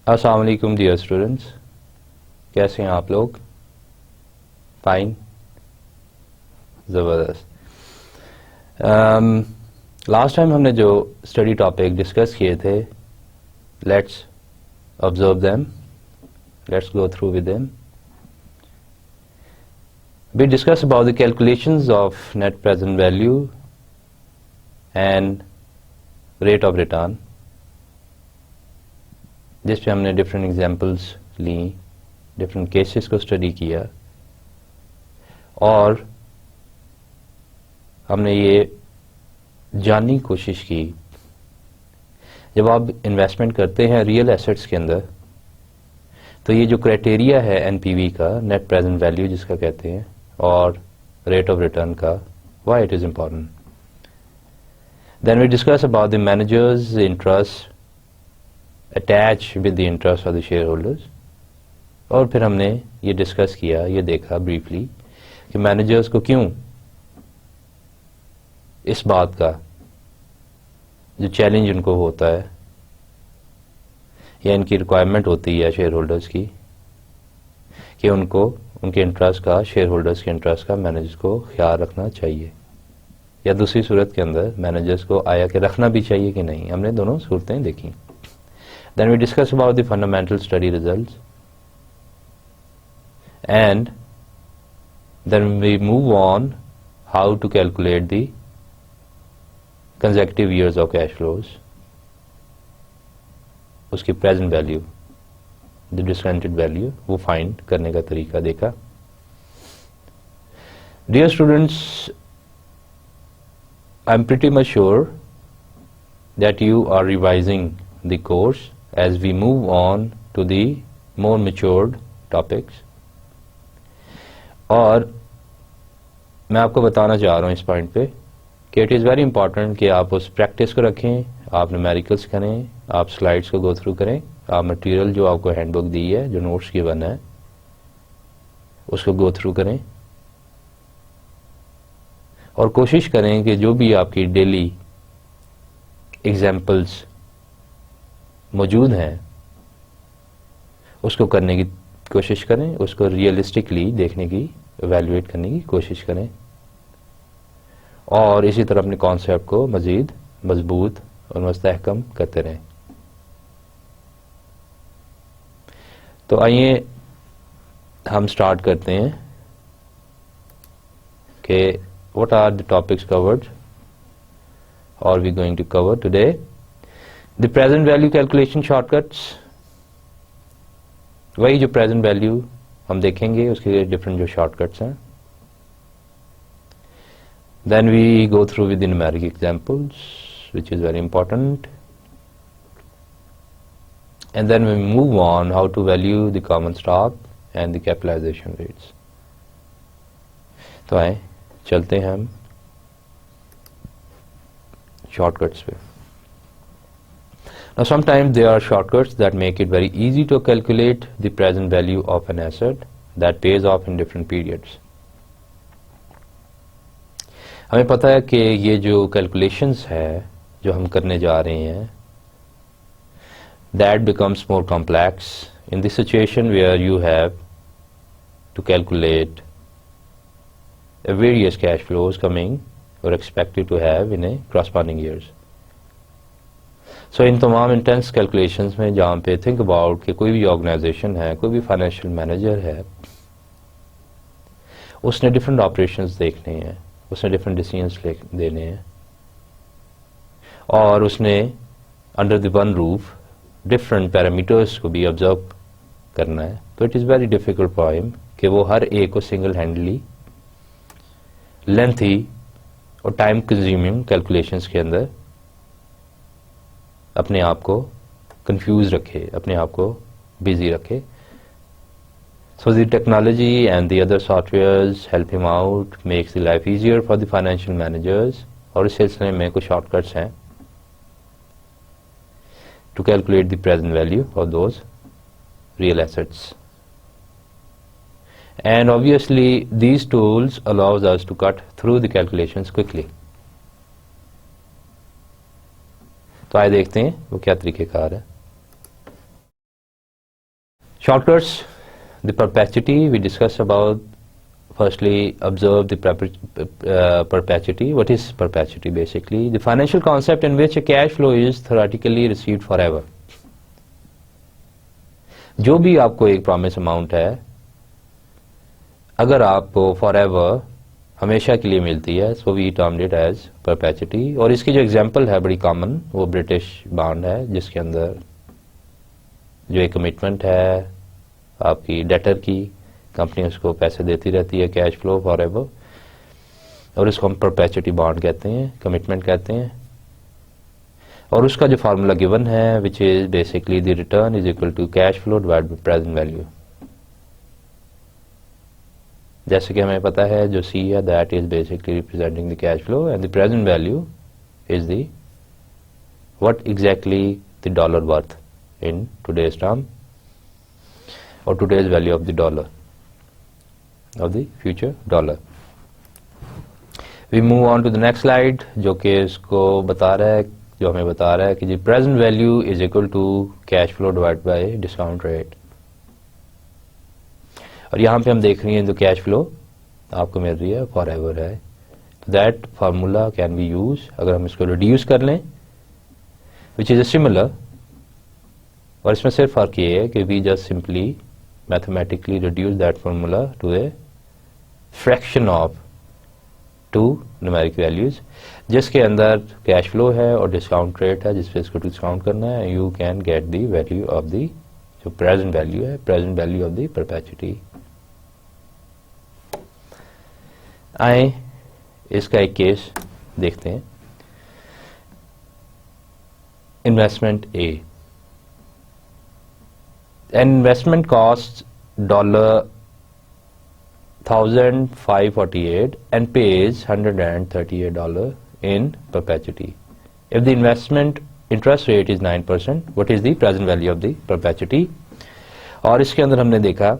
अस्सलाम वालेकुम dear students, कैसे हैं आप लोग? फाइन, ज़बरदस्त। लास्ट टाइम हमने जो स्टडी टॉपिक डिस्कस किए थे, let's observe them, let's go through with them. We discuss about the calculations of net present value and rate of return, जिस पे हमने डिफरेंट एग्जांपल्स ली, डिफरेंट केसेस को स्टडी किया और हमने ये जानने की कोशिश की, जब आप इन्वेस्टमेंट करते हैं रियल एसेट्स के अंदर, तो ये जो क्राइटेरिया है एनपीवी का, नेट प्रेजेंट वैल्यू जिसका कहते हैं, और रेट ऑफ रिटर्न का, why it is important. Then we discuss about the managers interest attach with the interest of the shareholders, और फिर हमने ये डिस्कस किया, ये देखा ब्रीफली कि मैनेजर्स को क्यों इस बात का जो चैलेंज उनको होता है या इनकी रिक्वायरमेंट होती है शेयर होल्डर्स की कि उनको उनके इंटरेस्ट का, शेयर होल्डर्स के इंटरेस्ट का मैनेजर्स को ख्याल रखना चाहिए, या दूसरी सूरत के अंदर मैनेजर्स को आया कि रखना भी चाहिए कि नहीं। हमने दोनों सूरतें देखी। Then we discuss about the fundamental study results, and then we move on how to calculate the consecutive years of cash flows, उसकी present value, the discounted value, वो find करने का तरीका देखा। Dear students, I'm pretty much sure that you are revising the course as we move on to the more matured topics, और मैं आपको बताना चाह रहा हूँ इस पॉइंट पे कि इट इज़ वेरी इंपॉर्टेंट कि आप उस प्रैक्टिस को रखें, आप न्यूमेरिकल्स करें, आप स्लाइड्स को गो थ्रू करें, आप मटेरियल जो आपको हैंडबुक दी है, जो नोट्स गिवन है, उसको गो थ्रू करें, और कोशिश करें कि जो भी आपकी डेली एग्जाम्पल्स मौजूद हैं उसको करने की कोशिश करें, उसको रियलिस्टिकली देखने की, एवेल्युएट करने की कोशिश करें, और इसी तरह अपने कॉन्सेप्ट को मज़ीद मजबूत और मुस्तहकम करते रहें। तो आइए हम स्टार्ट करते हैं कि what are the topics covered और we going to cover today. The present value calculation shortcuts, वही जो प्रेजेंट वैल्यू हम देखेंगे उसके डिफरेंट जो शॉर्टकट्स हैं। Then we go through with the numeric examples which is very important, and then we move on how to value the common stock and the capitalization rates. तो आए चलते हैं हम शॉर्टकट्स पे। Now sometimes there are shortcuts that make it very easy to calculate the present value of an asset that pays off in different periods. हमें पता है कि ये जो calculations है जो हम करने जा रहे हैं, that becomes more complex in the situation where you have to calculate various cash flows coming or expected to have in a corresponding years. सो इन तमाम इंटेंस कैलकुलेशंस में जहाँ पे थिंक अबाउट कि कोई भी ऑर्गेनाइजेशन है, कोई भी फाइनेंशियल मैनेजर है, उसने डिफरेंट ऑपरेशंस देखने हैं, उसने डिफरेंट डिसीजंस देने हैं, और उसने under the one roof different parameters को भी ऑब्जर्व करना है। तो it is very difficult for him कि वो हर एक को सिंगल हैंडली लेंथी और टाइम कंज्यूमिंग कैलकुलेशंस के अंदर अपने आप को कंफ्यूज रखे, अपने आप को बिजी रखे। So the technology and the other softwares help him out, makes the life easier for the financial managers, और इस सिलसिले में कुछ शॉर्टकट्स हैं to calculate the present value of those real assets. And obviously these tools allows us to cut through the calculations quickly. तो आइए देखते हैं वो क्या तरीक़ेकार है। Shortcuts, the perpetuity we discussed about. Firstly, observe the perpetuity. What is perpetuity? Basically, the financial concept in which a cash flow is theoretically received forever. जो भी आपको एक प्रॉमिस अमाउंट है, अगर आपको फॉरएवर हमेशा के लिए मिलती है, so we termed it as perpetuity. और इसकी जो एग्जांपल है बड़ी कॉमन, वो ब्रिटिश बॉन्ड है, जिसके अंदर जो एक कमिटमेंट है आपकी डेटर की, कंपनी उसको पैसे देती रहती है, कैश फ्लो फॉरएवर, और इसको हम परपेचुटी बॉन्ड कहते हैं, कमिटमेंट कहते हैं. और उसका जो फार्मूला गिवन है, which is basically the return is equal to cash flow divide by present value. जैसे कि हमें पता है जो सी है, that is basically representing the cash flow, and the present value is the what exactly the dollar worth in today's term, और today's value of the dollar, of the future dollar. We move on to the next slide, जो कि इसको बता रहा है, जो हमें बता रहा है कि the present value is equal to cash flow divide by discount rate. और यहाँ पे हम देख रहे हैं जो कैश फ्लो आपको मिल रही है फॉर एवर है, तो that formula can be use. अगर हम इसको रिड्यूस कर लें, विच इज सिमिलर, और इसमें सिर्फ फर्क ये है कि we just simply mathematically reduce that formula to a fraction of two numeric values, जिसके अंदर कैश फ्लो है और डिस्काउंट रेट है, जिस पे इसको डिस्काउंट करना है. You can get the value of the जो प्रेजेंट वैल्यू है, present value of the perpetuity. आए इसका एक केस देखते हैं. Investment A. An investment costs $1,548 and pays $138 in perpetuity. If the investment interest rate is 9%, what is the present value of the perpetuity? और इसके अंदर हमने देखा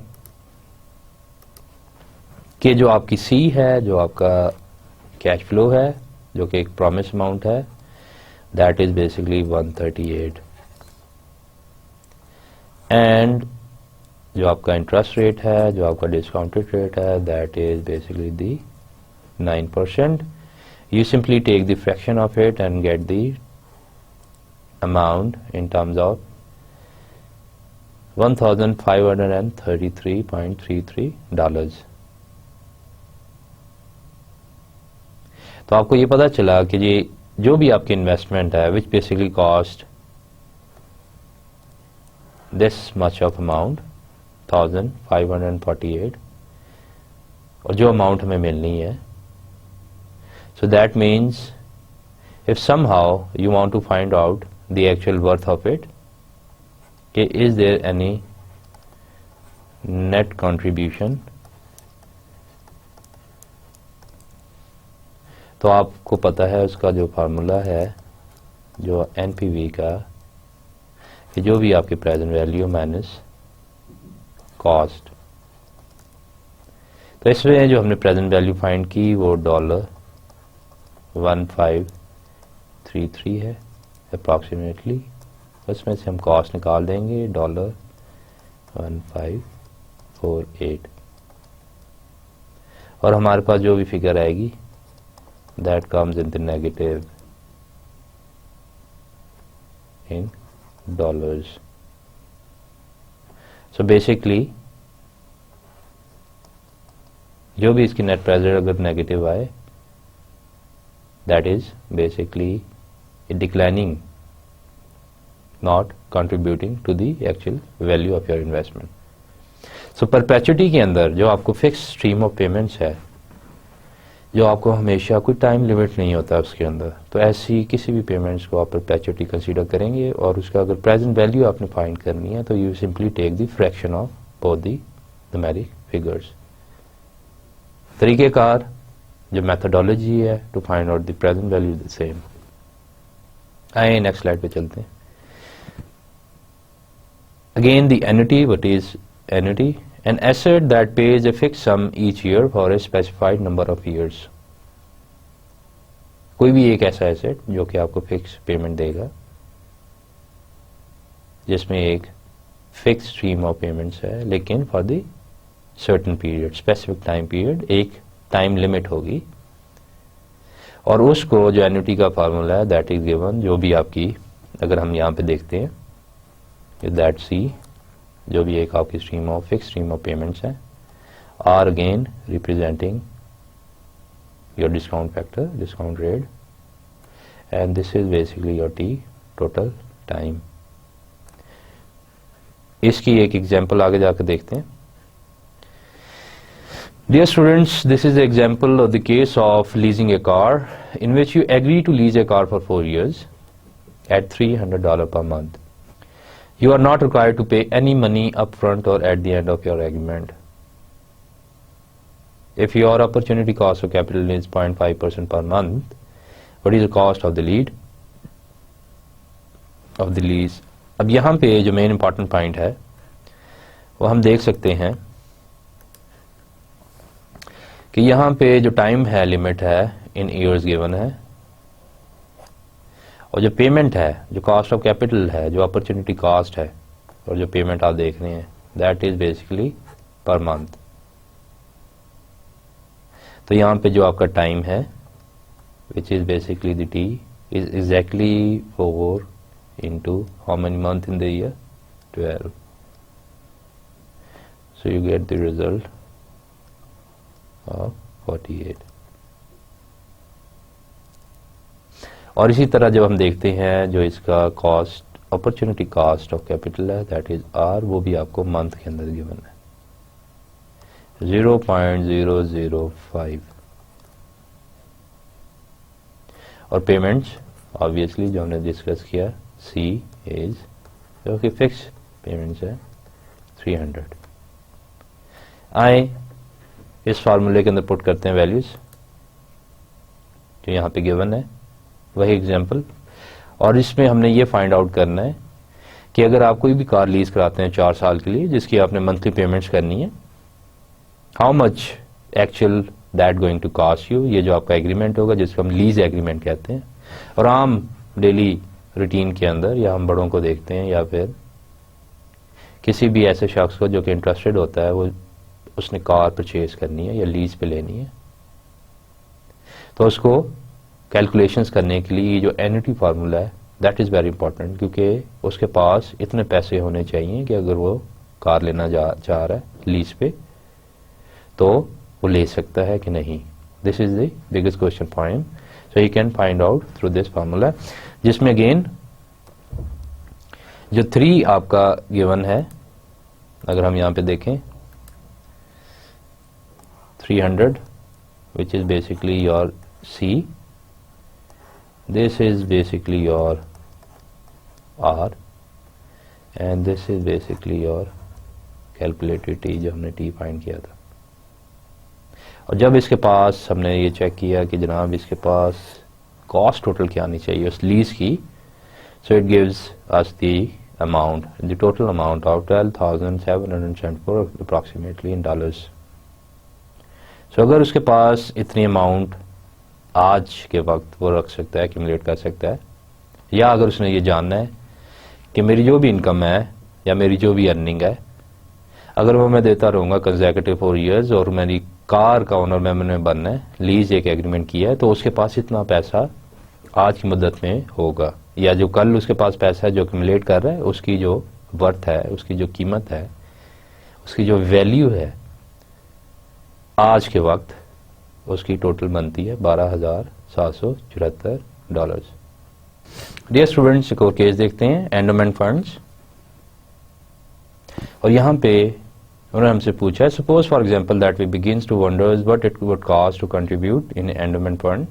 कि जो आपकी सी है, जो आपका कैश फ्लो है, जो कि एक प्रॉमिस अमाउंट है, दैट इज बेसिकली 138, एंड जो आपका इंटरेस्ट रेट है, जो आपका डिस्काउंटेड रेट है, that is basically the 9%. You simply take the fraction of it and get the amount in terms of $1,533.33. तो आपको ये पता चला कि ये जो भी आपकी इन्वेस्टमेंट है, which basically cost this much of amount 1,548, और जो अमाउंट हमें मिलनी है, so that means if somehow you want to find out the actual worth of it, okay, is there any net contribution, तो आपको पता है उसका जो फार्मूला है, जो एनपीवी का, कि जो भी आपकी प्रेजेंट वैल्यू माइनस कॉस्ट. तो इसमें जो हमने प्रेजेंट वैल्यू फाइंड की वो $1533 है अप्रॉक्सीमेटली. उसमें से हम कॉस्ट निकाल देंगे $1548, और हमारे पास जो भी फिगर आएगी that comes in the negative in dollars. So basically जो भी इसकी नेट प्रेजेंट अगर नेगेटिव आए, that is basically declining, not contributing to the actual value of your investment. So perpetuity के अंदर जो आपको फिक्स स्ट्रीम ऑफ पेमेंट्स है, जो आपको हमेशा कोई टाइम लिमिट नहीं होता उसके अंदर, तो ऐसी किसी भी पेमेंट्स को आप परपेचुटी कंसीडर करेंगे, और उसका अगर प्रेजेंट वैल्यू आपने फाइंड करनी है, तो you simply take the fraction of both the numeric figures. तरीकेकार, जो मेथोडोलॉजी है to find out the present value the same. आइए नेक्स्ट स्लाइड पे चलते हैं. Again the annuity. What is annuity? An asset that pays a fixed sum each year for a specified number of years. कोई भी एक ऐसा asset जो कि आपको फिक्स पेमेंट देगा, जिसमें एक फिक्स स्ट्रीम ऑफ पेमेंट्स है, लेकिन for the certain period, specific time period, एक टाइम लिमिट होगी। और उसको जो एन्युटी का फार्मूला है दैट इज गिवन, जो भी आपकी, अगर हम यहाँ पे देखते हैं दैट सी, जो भी एक आपकी stream of fix stream of payments है, are again representing your discount factor, discount rate, and this is basically your T, total time. इसकी एक एग्जांपल आगे जाकर देखते हैं। Dear students, this is the example of the case of leasing a car in which you agree to lease a car for 4 years at $300 per month. You are not required to pay any money upfront or at the end of your agreement. If your opportunity cost of capital is 0.5% per month, what is the cost of the lease? अब यहाँ पे जो main important point है वो हम देख सकते हैं कि यहाँ पे जो टाइम है, लिमिट है, इन ईयर्स गिवन है, और जो पेमेंट है, जो कॉस्ट ऑफ कैपिटल है, जो अपॉर्चुनिटी कॉस्ट है, और जो पेमेंट आप देख रहे हैं that is basically per month. तो यहाँ पे जो आपका टाइम है which is basically the T is exactly 4 into how many months in the year? 12. So you get the result of 48. और इसी तरह जब हम देखते हैं जो इसका cost, opportunity cost of capital है दैट इज आर, वो भी आपको मंथ के अंदर गिवन है 0.005। और पेमेंट्स ऑब्वियसली जो हमने डिस्कस किया, सी इज जो कि फिक्स पेमेंट्स है 300। आए इस फार्मूले के अंदर पुट करते हैं वैल्यूज जो यहाँ पे गिवन है, वही एग्जांपल। और इसमें हमने ये फाइंड आउट करना है कि अगर आप कोई भी कार लीज कराते हैं 4 साल के लिए जिसकी आपने मंथली पेमेंट्स करनी है, how much actual that going to cost you, ये जो आपका एग्रीमेंट होगा जिसको हम लीज एग्रीमेंट कहते हैं। और आम डेली रूटीन के अंदर या हम बड़ों को देखते हैं या फिर किसी भी ऐसे शख्स को जो कि इंटरेस्टेड होता है, वो उसने कार परचेज करनी है या लीज पे लेनी है, तो उसको कैलकुलेशंस करने के लिए जो एन्युटी फार्मूला है दैट इज़ वेरी इंपॉर्टेंट, क्योंकि उसके पास इतने पैसे होने चाहिए कि अगर वो कार लेना चाह रहा है लीज पे तो वो ले सकता है कि नहीं। This is the biggest question point, so you can find out through this formula, जिसमें अगेन जो 3 आपका गिवन है, अगर हम यहाँ पे देखें 300 which is basically your C, this is basically your R and this is basically your calculated T जो हमने T फाइंड किया था। और जब इसके पास हमने ये चेक किया कि जनाब इसके पास कॉस्ट टोटल क्या आनी चाहिए उस लीज की, so it gives us the amount, the total amount of 12,774 approximately in dollars. So अगर उसके पास इतनी अमाउंट आज के वक्त वो रख सकता है, एक्यूमुलेट कर सकता है, या अगर उसने ये जानना है कि मेरी जो भी इनकम है या मेरी जो भी अर्निंग है अगर वो मैं देता रहूँगा कंसेक्यूटिव 4 years और मेरी कार का ओनर मैंने बनना है, लीज एक एग्रीमेंट किया है, तो उसके पास इतना पैसा आज की मुद्दत में होगा, या जो कल उसके पास पैसा है जो एक्यूमुलेट कर रहा है उसकी जो वर्थ है, उसकी जो कीमत है, उसकी जो वैल्यू है आज के वक्त उसकी टोटल बनती है $12,774। डियर स्टूडेंट्स, एक और केस देखते हैं, एंडोमेंट फंड्स। और यहाँ पे उन्होंने हमसे पूछा है, suppose for example that we begins to wonders what it would cost to contribute in endowment fund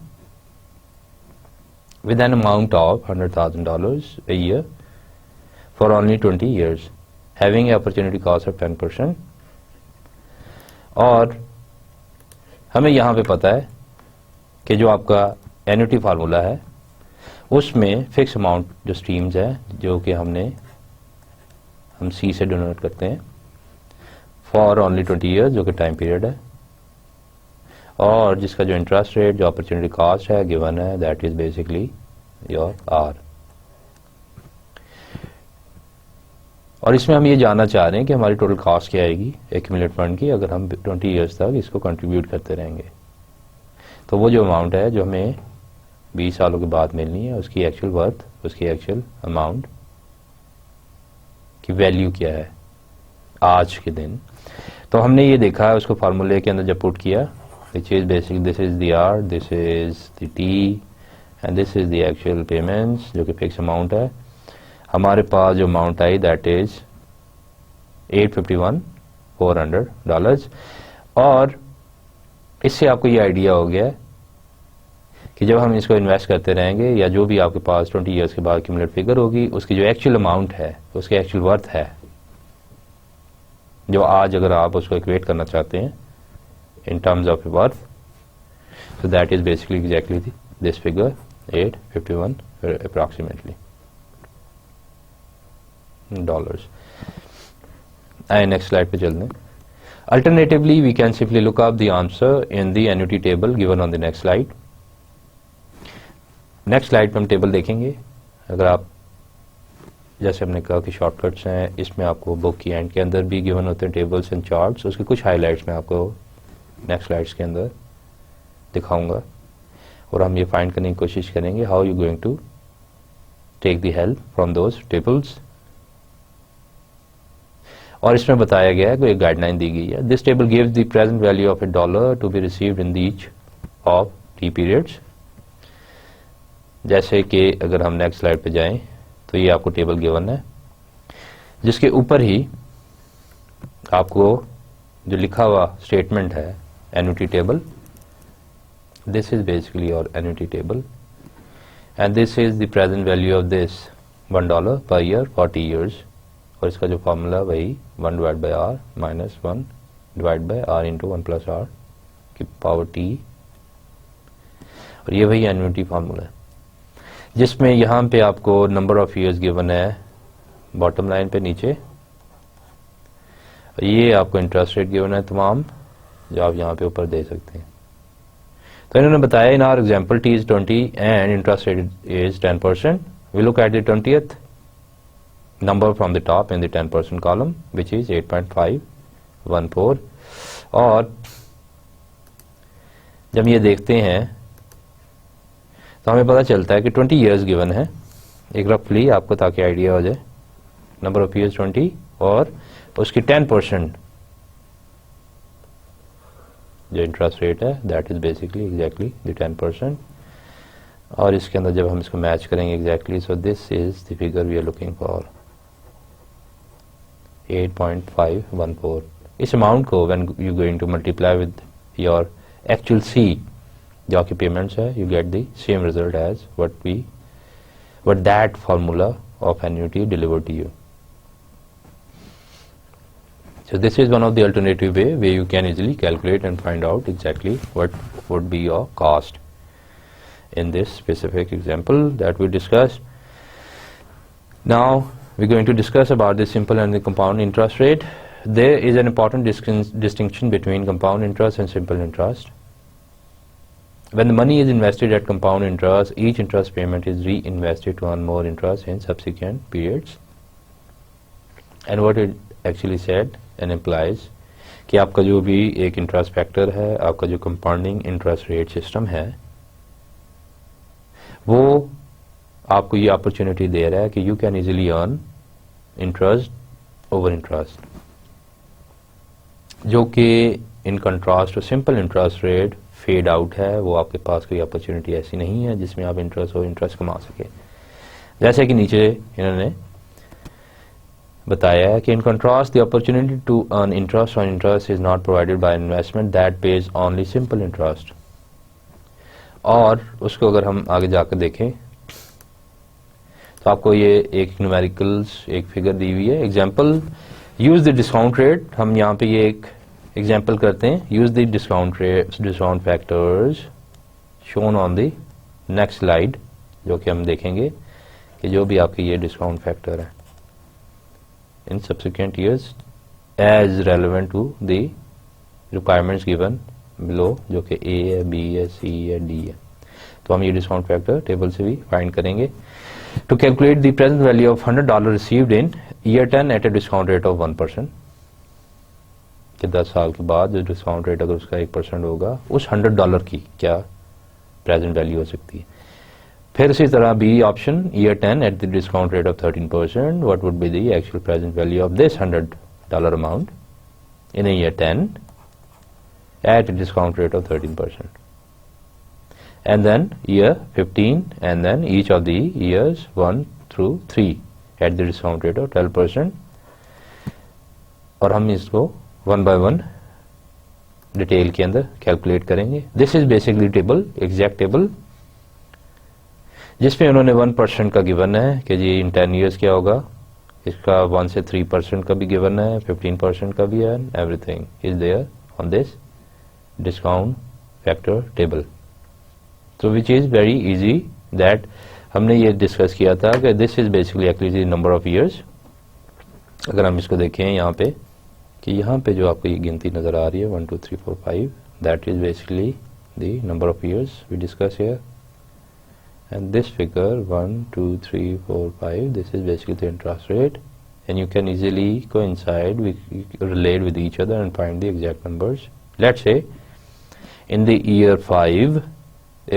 with an amount of $100,000 a year for only 20 years, having an opportunity cost of 10%। और हमें यहाँ पे पता है कि जो आपका annuity formula है उसमें फिक्स अमाउंट जो स्ट्रीम्स है जो कि हम सी से डोनेट करते हैं फॉर ओनली 20 years जो कि टाइम पीरियड है, और जिसका जो इंटरेस्ट रेट, जो अपॉर्चुनिटी कॉस्ट है गिवन है that is basically your R. और इसमें हम ये जानना चाह रहे हैं कि हमारी टोटल कॉस्ट क्या आएगी एक्यूमुलेट फंड की अगर हम 20 ईयर्स तक इसको कंट्रीब्यूट करते रहेंगे। तो वो जो अमाउंट है जो हमें 20 सालों के बाद मिलनी है उसकी एक्चुअल वर्थ, उसकी एक्चुअल अमाउंट की वैल्यू क्या है आज के दिन। तो हमने ये देखा है उसको फार्मूले के अंदर जब पुट किया, which is basic this is the R, this is the T and this is the actual payments जो कि फिक्स अमाउंट है। हमारे पास जो अमाउंट आई दैट इज $851,400 और इससे आपको ये आइडिया हो गया कि जब हम इसको इन्वेस्ट करते रहेंगे या जो भी आपके पास 20 ईयर्स के बाद क्यूमुलेट फिगर होगी उसकी जो एक्चुअल अमाउंट है उसकी एक्चुअल वर्थ है जो आज अगर आप उसको इक्वेट करना चाहते हैं in terms of worth, so that is basically exactly this figure 851 approximately dollars. And next slide पे चलते हैं. Alternatively we can simply look up the answer in the annuity table given on the next slide. Next slide पे हम table देखेंगे। अगर आप जैसे हमने कहा कि शॉर्टकट्स हैं इसमें आपको बुक की एंड के अंदर भी गिवन होते हैं टेबल्स एंड चार्ट्स, उसके कुछ हाइलाइट्स मैं आपको नेक्स्ट स्लाइड्स के अंदर दिखाऊंगा और हम ये फाइंड करने की कोशिश करेंगे how you going to take the help from those tables. और इसमें बताया गया है कोई एक गाइडलाइन दी गई है। This table gives the present value of $1 to be received in each of T periods. जैसे कि अगर हम नेक्स्ट स्लाइड पे जाएं तो ये आपको टेबल गिवन है जिसके ऊपर ही आपको जो लिखा हुआ स्टेटमेंट है annuity table, this is basically your annuity table and this is the present value of this $1 per year 40 years और इसका जो फॉर्मूला वही 1/r minus 1/r into 1+r की पावर t और ये वही एन्युटी फार्मूला है जिसमें यहाँ पे आपको नंबर ऑफ ईयर्स गिवन है बॉटम लाइन पे नीचे, ये आपको इंटरेस्ट रेट गिवन है तमाम जो आप यहाँ पे ऊपर दे सकते हैं। तो इन्होंने बताया in our example T is 20 and interest rate is 10%। We look at the 20th number from the top in the 10% column which is 8.514 और जब ये देखते हैं तो हमें पता चलता है कि 20 ईयर्स गिवन है एक रफली आपको ताकि आइडिया हो जाए नंबर ऑफ ईयर्स 20 और उसकी 10% जो इंटरेस्ट रेट है that is basically exactly the 10% और इसके अंदर जब हम इसको मैच करेंगे exactly so this is the figure we are looking for 8.514। इस अमाउंट को when you going to multiply with your actual C जो आपकी पेमेंट्स है you get the same result as what that formula of annuity delivered to you. So this is one of the alternative way where you can easily calculate and find out exactly what would be your cost in this specific example that we discussed. Now we're going to discuss about the simple and the compound interest rate. There is an important distinction between compound interest and simple interest. When the money is invested at compound interest, each interest payment is reinvested to earn more interest in subsequent periods. And what it actually said and implies कि आपका जो भी एक interest factor है, आपका जो compounding interest rate system है, वो आपको ये अपॉर्चुनिटी दे रहा है कि you can easily earn interest over interest, जो कि in contrast to simple interest rate fade out है। वो आपके पास कोई अपॉर्चुनिटी ऐसी नहीं है जिसमें आप इंटरेस्ट और इंटरेस्ट कमा सके। जैसे कि नीचे इन्होंने बताया है कि in contrast the opportunity to earn interest on interest is not provided by investment that pays only simple interest. और उसको अगर हम आगे जाकर देखें तो आपको ये एक न्यूमेरिकल्स एक फिगर दी हुई है। Example use the discount rate, हम यहाँ पे ये एक एग्जाम्पल करते हैं। Use the discount rate discount factors shown on the next slide, जो कि हम देखेंगे कि जो भी आपके ये डिस्काउंट फैक्टर है in subsequent years as relevant to the requirements given below, जो कि ए है, बी है, सी है, डी है। तो हम ये डिस्काउंट फैक्टर टेबल से भी फाइंड करेंगे। to calculate the present value of $100 received in year 10 at a discount rate of 1%, कि 10 साल के बाद जो डिस्काउंट रेट अगर उसका 1% होगा उस $100 की क्या प्रेजेंट वैल्यू हो सकती है। फिर इसी तरह B option year 10 at the discount rate of 13%, what would be the actual present value of this $100 amount in year 10 at a discount rate of 13%. And then year 15 and then each of the years 1 through 3 at the discount rate of 12%. और हम इसको one by one detail के अंदर calculate करेंगे। This is basically table, exact table, जिसमें उन्होंने 1% का given है कि जी इन 10 ईयर्स क्या होगा, इसका 1 से 3% का भी गिवन है, 15% का भी है, everything is there on this discount factor table. So which is very easy that हमने ये डिस्कस किया था कि this is basically actually number of years. अगर हम इसको देखें यहाँ पे कि यहाँ पे जो आपको ये गिनती नज़र आ रही है 1 2 3 4 5, that is basically the number of years we discuss here, and this figure 1 2 3 4 5 this is basically the interest rate, and you can easily coincide relate with each other and find the exact numbers. Let's say in the year 5,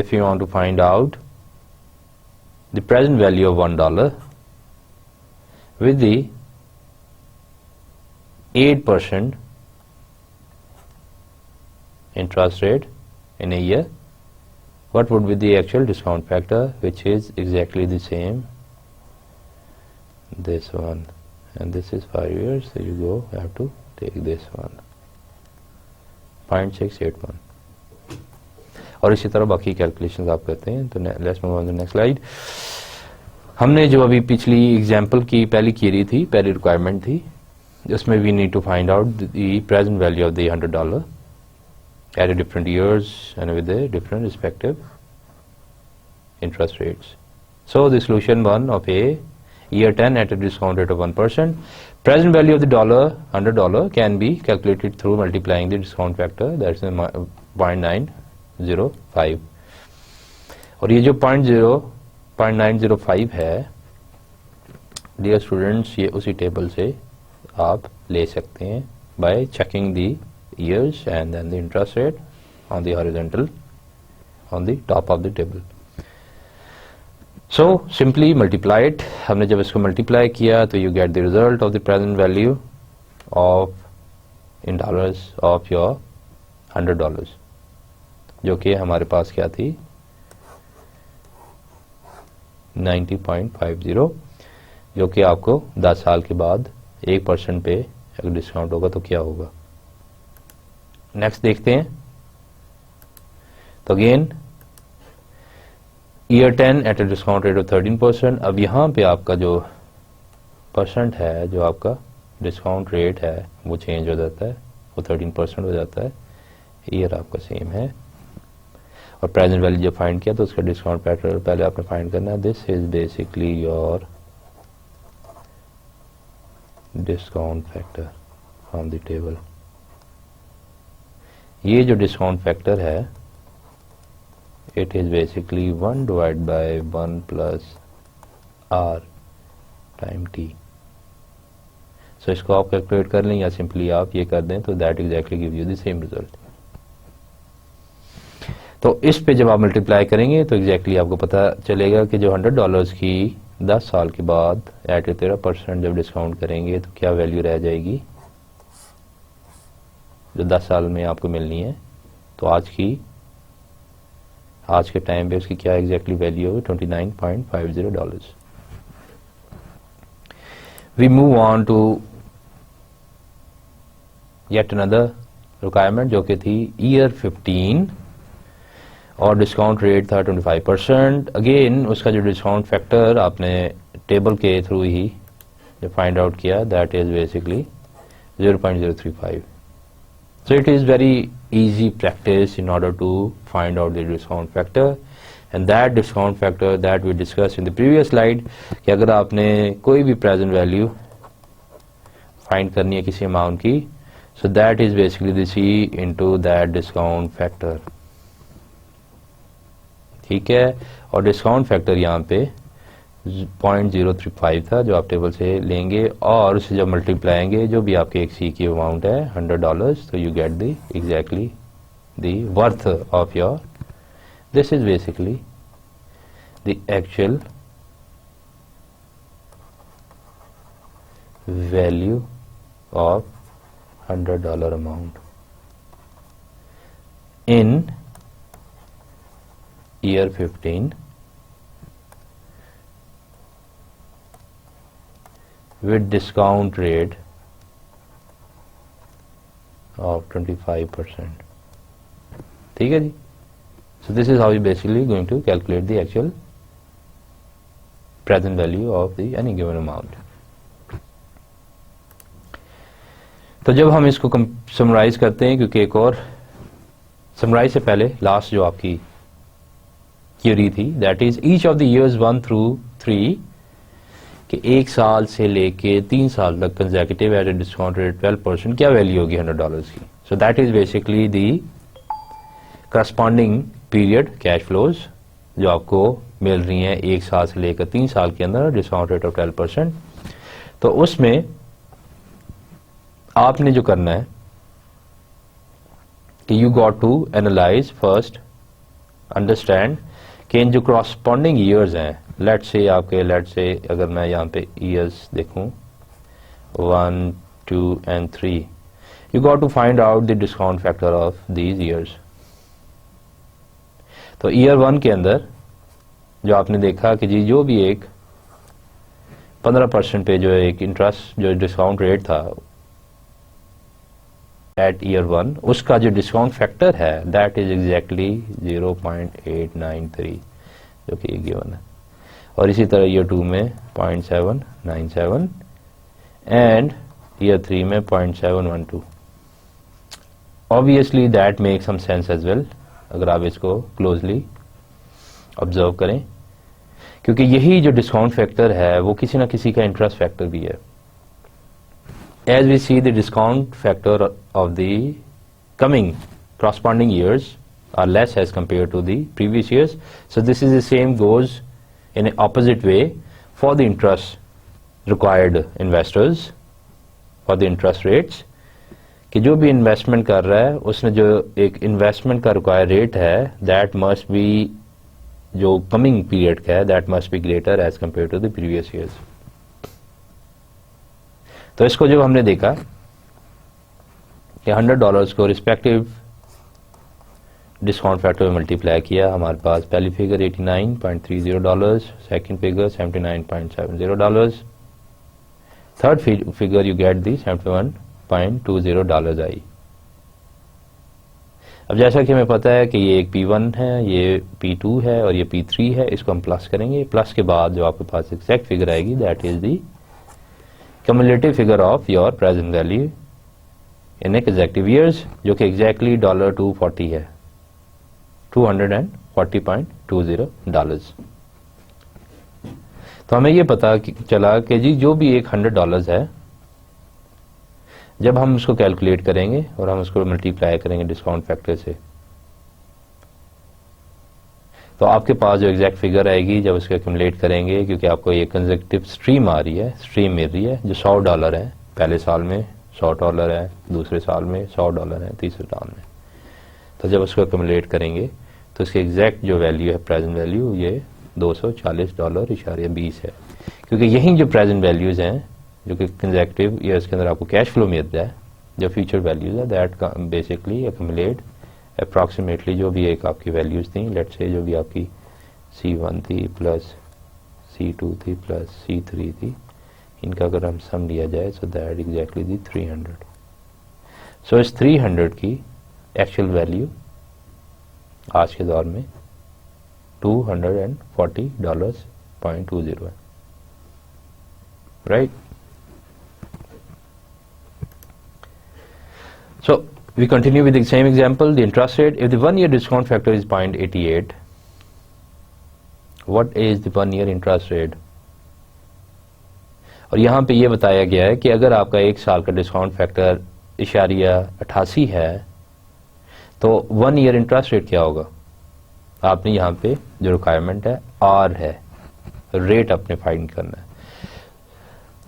if you want to find out the present value of $1 with the 8% interest rate in a year, what would be the actual discount factor, which is exactly the same, this one, and this is 5 years, so you have to take this one, 0.681, और इसी तरह बाकी calculations आप करते हैं। तो let's move on to next slide. हमने जो अभी पिछली एग्जांपल की पहली क्वेरी थी, पहली रिक्वायरमेंट थी, उसमें we need to find out the present value of the $100 at different years and with different respective interest rates. So the solution 1 of a year 10 at a discount rate of 1%, present value of the $100 can be calculated through multiplying the discount factor, that's 0.905, और ये जो 0.905 है dear students, ये उसी table से आप ले सकते हैं by checking the years and then the interest rate on the horizontal on the top of the table. So simply multiply it, हमने जब इसको मल्टीप्लाई किया तो you get the result of the present value of in dollars of your $100, जो कि हमारे पास क्या थी 90.50, जो कि आपको 10 साल के बाद 1% पे अगर डिस्काउंट होगा तो क्या होगा। नेक्स्ट देखते हैं। तो again year 10 at a discount rate of 13%। अब यहाँ पे आपका जो परसेंट है, जो आपका डिस्काउंट रेट है वो चेंज हो जाता है, वो 13% हो जाता है। ईयर आपका सेम है और प्रेजेंट वैल्यू जब फाइंड किया तो उसका डिस्काउंट फैक्टर पहले आपने फाइंड करना है। This is basically your discount factor from the table. ये जो डिस्काउंट फैक्टर है it is basically 1 divided by 1 plus r time t. So इसको आप कैलकुलेट कर लें या सिंपली आप ये कर दें तो that exactly give you the same result. तो इस पे जब आप मल्टीप्लाई करेंगे तो एग्जैक्टली आपको पता चलेगा कि जो $100 की 10 साल के बाद एट 13% जब डिस्काउंट करेंगे तो क्या वैल्यू रह जाएगी जो 10 साल में आपको मिलनी है। तो आज के टाइम पे उसकी क्या एग्जैक्टली वैल्यू होगी $29.50। We move on to yet another requirement जो कि थी ईयर 15 और डिस्काउंट रेट था 25%। अगेन उसका जो डिस्काउंट फैक्टर आपने टेबल के थ्रू ही जो फाइंड आउट किया that is basically 0.035। So it is very easy practice in order to find out the discount factor, and that discount factor that we discussed in the previous slide कि अगर आपने कोई भी present value find करनी है किसी amount की, so that is basically the C into that discount factor। ठीक है, और discount factor यहाँ पे 0.035 था जो आप टेबल से लेंगे और उसे जब मल्टीप्लाएंगे जो भी आपके एक सी की अमाउंट है $100, तो you get the exactly the worth of your, this is basically the actual value of $100 amount in year 15 with discount rate of 25%. ठीक है जी. So this is how you basically going to calculate the actual present value of the any given amount. तो जब हम इसको summarise करते हैं, क्योंकि एक और समराइज से पहले लास्ट जो आपकी थ्योरी थी, that is each of the years 1 through 3 कि 1 साल से लेके 3 साल तक consecutive at a discount rate 12% क्या वैल्यू होगी $100 की. So that is basically the corresponding period cash flows जो आपको मिल रही हैं 1 साल से लेकर 3 साल के अंदर डिस्काउंट रेट ऑफ 12%. तो उसमें आपने जो करना है कि you got to analyze first, understand कि इन जो क्रॉसपॉन्डिंग ईयर्स हैं, लेट्स से अगर मैं यहाँ पे ईयर्स देखूं 1, 2 and 3, you got to find out the discount factor of these years. तो ईयर 1 के अंदर जो आपने देखा कि जी जो भी एक 15% पे जो एक इंटरेस्ट जो डिस्काउंट रेट था एट ईयर 1, उसका जो डिस्काउंट फैक्टर है दैट इज एग्जैक्टली 0.893 जो कि गिवन है. और इसी तरह ईयर 2 में 0.797 एंड ईयर 3 में 0.712. Obviously that make some sense as well अगर आप इसको क्लोजली ऑब्जर्व करें, क्योंकि यही जो डिस्काउंट फैक्टर है वो किसी ना किसी का इंटरेस्ट फैक्टर भी है. As we see, the discount factor of the coming corresponding years are less as compared to the previous years. So this is the same goes in an opposite way for the interest required investors, for the interest rates. कि जो भी investment कर रहा है उसने जो एक investment का रिक्वायर रेट है दैट मस्ट बी जो कमिंग पीरियड का है that must be greater as compare to the previous years. तो इसको जो हमने देखा कि $100 को रिस्पेक्टिव डिस्काउंट फैक्टर में मल्टीप्लाई किया, हमारे पास पहली figure $89.30, second figure $79.70, third figure you get the $71.20 आई. अब जैसा कि हमें पता है कि ये एक P1 है, ये P2 है और ये P3 है, इसको हम प्लस करेंगे. प्लस के बाद जो आपके पास एग्जैक्ट फिगर आएगी that is the cumulative figure of your present value in consecutive years जो कि exactly $240 है, $240.20. तो हमें ये पता चला कि जी जो भी एक $100 है जब हम उसको कैलकुलेट करेंगे और हम उसको मल्टीप्लाई करेंगे डिस्काउंट फैक्टर से, तो आपके पास जो एग्जैक्ट फिगर आएगी जब उसको एक्यूमुलेट करेंगे, क्योंकि आपको ये कंसेक्यूटिव स्ट्रीम आ रही है, स्ट्रीम मिल रही है जो $100 है, पहले साल में $100 है, दूसरे साल में $100 है, तीसरे साल में. तो जब उसको एक्यूमुलेट करेंगे तो इसकी एग्जैक्ट जो वैल्यू है प्रेजेंट वैल्यू ये $240.20 है, क्योंकि यही जो प्रेजेंट वैल्यूज हैं जो कि कंसेक्यूटिव ईयर्स के अंदर आपको कैश फ्लो मिलता है, जो फ्यूचर वैल्यूज है दैट बेसिकली एक्यूमुलेट अप्रॉक्सीमेटली जो भी एक आपकी वैल्यूज थी, लेट्स से जो भी आपकी C1 थी प्लस C2 थी प्लस C3 थी, इनका अगर हम सम लिया जाए सो दैट एग्जैक्टली दी 300. सो इस 300 की एक्चुअल वैल्यू आज के दौर में $240.20 है, right. So we continue with the same example, the interest rate. If the 1 year discount factor is 0.88, what is the 1 year interest rate? और यहाँ पे ये बताया गया है कि अगर आपका 1 साल का डिस्काउंट फैक्टर .88 है तो 1 ईयर इंटरेस्ट रेट क्या होगा. आपने यहाँ पे जो रिक्वायरमेंट है R है, रेट आपने फाइंड करना है।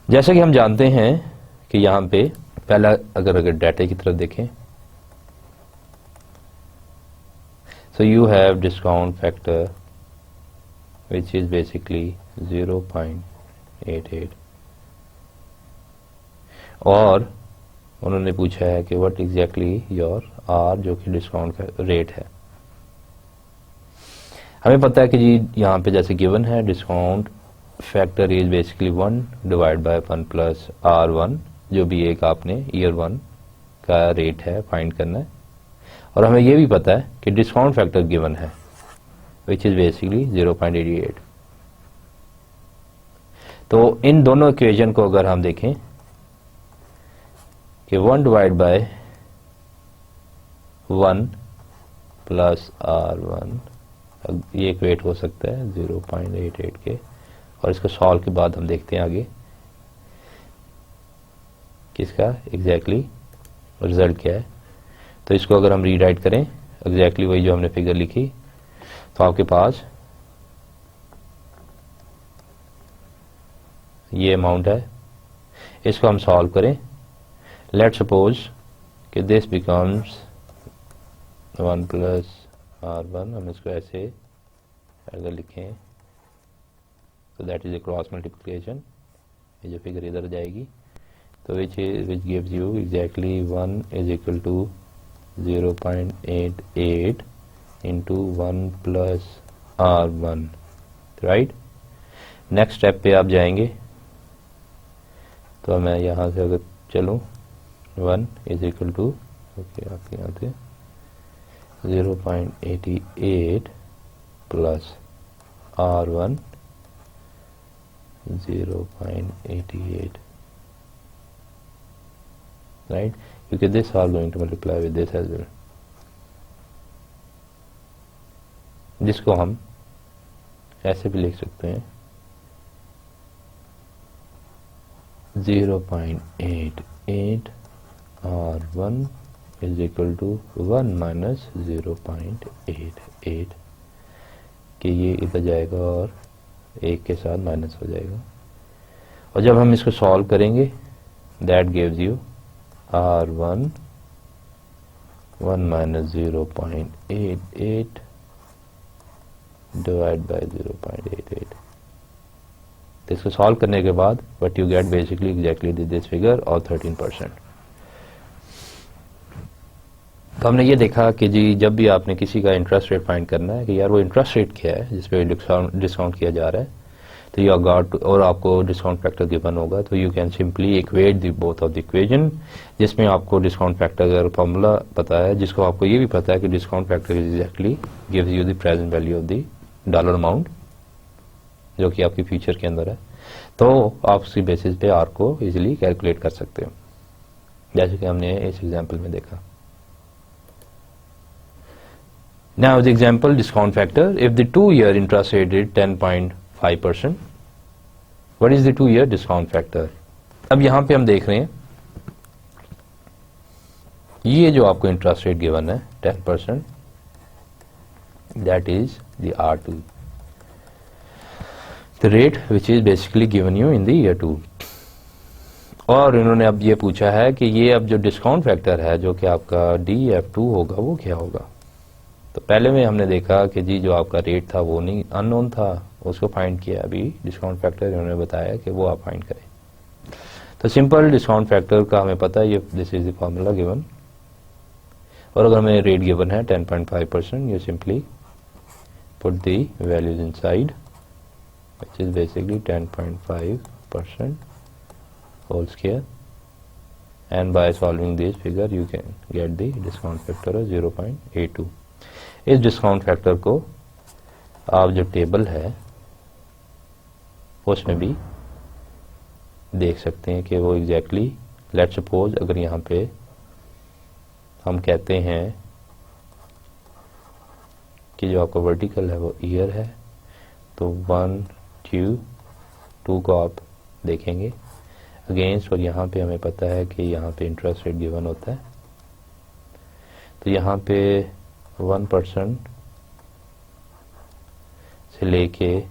जैसे कि हम जानते हैं कि यहाँ पे पहला अगर डाटा की तरफ देखें, so you have discount factor which is basically 0.88 और उन्होंने पूछा है कि व्हाट एग्जैक्टली योर आर, जो कि डिस्काउंट का रेट है। हमें पता है कि जी यहाँ पे जैसे गिवन है discount factor is basically 1 divide by 1 plus R1, जो भी एक आपने ईयर 1 का रेट है फाइंड करना है। और हमें ये भी पता है कि डिस्काउंट फैक्टर गिवन है विच इज बेसिकली 0.88। तो इन दोनों इक्वेशन को अगर हम देखें कि 1 डिवाइड बाय 1 प्लस R1, ये इक्वेट हो सकता है 0.88 के, और इसको सॉल्व के बाद हम देखते हैं आगे किसका एग्जैक्टली रिजल्ट क्या है। तो इसको अगर हम रीराइट करें एग्जैक्टली वही जो हमने फिगर लिखी, तो आपके पास ये अमाउंट है। इसको हम सॉल्व करें, लेट सपोज कि दिस बिकम्स 1 प्लस R1, हम इसको ऐसे अगर लिखें तो that is a cross multiplication, ये जो फिगर इधर जाएगी, तो which gives you exactly 1 is equal to 0.88 into 1 plus R1, right. Next step पे आप जाएंगे, तो मैं यहाँ से अगर चलूँ 1 इज इक्वल टू ओके आपके यहाँ से 0.88 plus R1 0.88, right, because this are going to multiply with this as well, जिसको हम ऐसे भी लिख सकते हैं 0.88 R1 is equal to 1 minus 0.88, कि ये इधर जाएगा और एक के साथ माइनस हो जाएगा। और जब हम इसको सॉल्व करेंगे that gives you R1 1 minus 0.88 divide by 0.88। तो इसको सॉल्व करने के बाद what you get basically exactly this figure और 13%। तो हमने ये देखा कि जी जब भी आपने किसी का इंटरेस्ट रेट फाइंड करना है कि यार वो इंटरेस्ट रेट क्या है जिस पे डिस्काउंट किया जा रहा है, तो यू गॉट, और आपको डिस्काउंट फैक्टर गिवन होगा, तो you can simply equate the both of the equation, जिसमें आपको डिस्काउंट फैक्टर का फॉर्मूला पता है, जिसको आपको ये भी पता है कि discount factor exactly gives you the present value of the dollar amount जो कि आपकी फ्यूचर के अंदर है। तो आप उसकी बेसिस पे आर को इजीली कैलकुलेट कर सकते हो, जैसे कि हमने इस एग्जांपल में देखा। Now the example discount factor, if the 2-year interest rate is 10.5%, what is the 2-year discount factor? अब यहाँ पे हम देख रहे हैं ये जो आपको इंटरेस्ट रेट गिवन है 10%, that is the R2, the rate which is basically given you in the year 2। और इन्होंने अब ये पूछा है कि ये अब जो डिस्काउंट फैक्टर है जो कि आपका DF2 होगा वो क्या होगा। तो पहले में हमने देखा कि जी जो आपका रेट था वो नहीं अननोन था, उसको फाइंड किया। अभी डिस्काउंट फैक्टर इन्होंने बताया कि वो आप फाइंड करें। तो सिंपल डिस्काउंट फैक्टर का हमें पता है, ये this is the formula given, और अगर हमें रेट गिवन है 10.5%, you simply put the values inside which is basically 10.5% whole square, and by solving this figure you can get the discount factor of 0.82। इस डिस्काउंट फैक्टर को आप जो table है उसमें भी देख सकते हैं कि वो एग्जैक्टली लेट सपोज अगर यहाँ पे हम कहते हैं कि जो आपका वर्टिकल है वो ईयर है, तो 1 2 को आप देखेंगे अगेंस्ट, और यहाँ पे हमें पता है कि यहाँ पे इंटरेस्ट रेट गिवन होता है, तो यहाँ पे 1% से लेके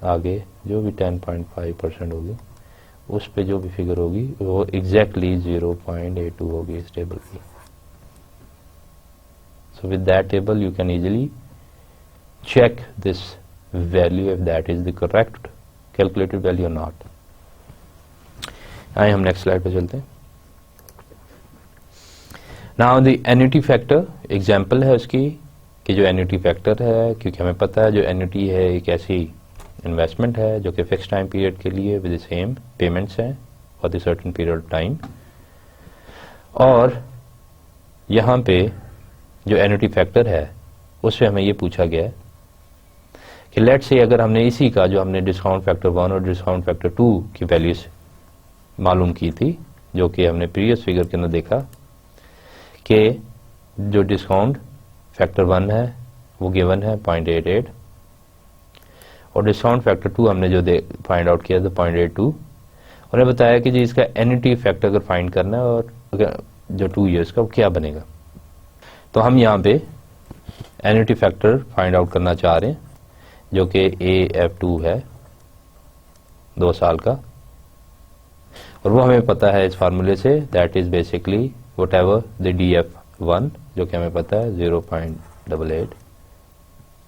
आगे जो भी 10.5% होगी उस पे जो भी फिगर होगी वो एग्जैक्टली 0.82 होगी इस टेबल की. So with that table you can easily check this value if that is the correct calculated value or not. आइए हम नेक्स्ट स्लाइड पे चलते हैं. Now the annuity factor example है उसकी कि जो एन्युटी फैक्टर है, क्योंकि हमें पता है जो एन्युटी है एक ऐसी इन्वेस्टमेंट है जो कि फिक्स टाइम पीरियड के लिए विद द सेम पेमेंट्स हैं for the certain period of time. और यहाँ पे जो एन्युटी फैक्टर है उससे हमें ये पूछा गया है कि लेट से अगर हमने इसी का जो हमने डिस्काउंट फैक्टर 1 और डिस्काउंट फैक्टर 2 की वैल्यूज मालूम की थी, जो कि हमने प्रीवियस फिगर के अंदर देखा कि जो डिस्काउंट फैक्टर 1 है वो गिवन है 0.88 और डिस्काउंट फैक्टर 2 हमने जो फाइंड आउट किया था 0.82. उन्हें बताया कि जी इसका एन्युटी फैक्टर अगर फाइंड करना है और अगर जो 2 ईयर्स का वो क्या बनेगा. तो हम यहाँ पे एन्युटी फैक्टर फाइंड आउट करना चाह रहे हैं जो कि AF2 है 2 साल का, और वो हमें पता है इस फार्मूले say that is basically what ever the DF1 जो कि हमें पता है 0.88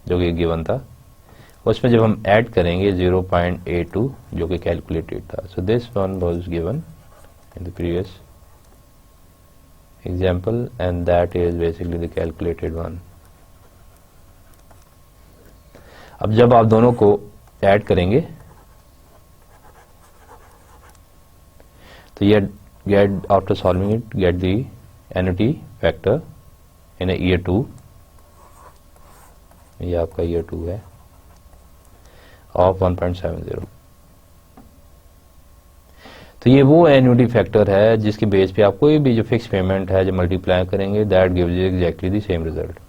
जो कि गिवन था. उसमें जब हम ऐड करेंगे 0.82 जो कि कैलकुलेटेड था. So this one was given in the previous example and that is basically the calculated one. अब जब आप दोनों को ऐड करेंगे तो ये get after solving it get the annuity factor in year 2. ये आपका ईयर 2 है ऑफ 1.70. तो ये वो एन्युटी फैक्टर है जिसके बेस पे आप कोई भी जो फिक्स पेमेंट है जो मल्टीप्लाई करेंगे that gives you exactly the same result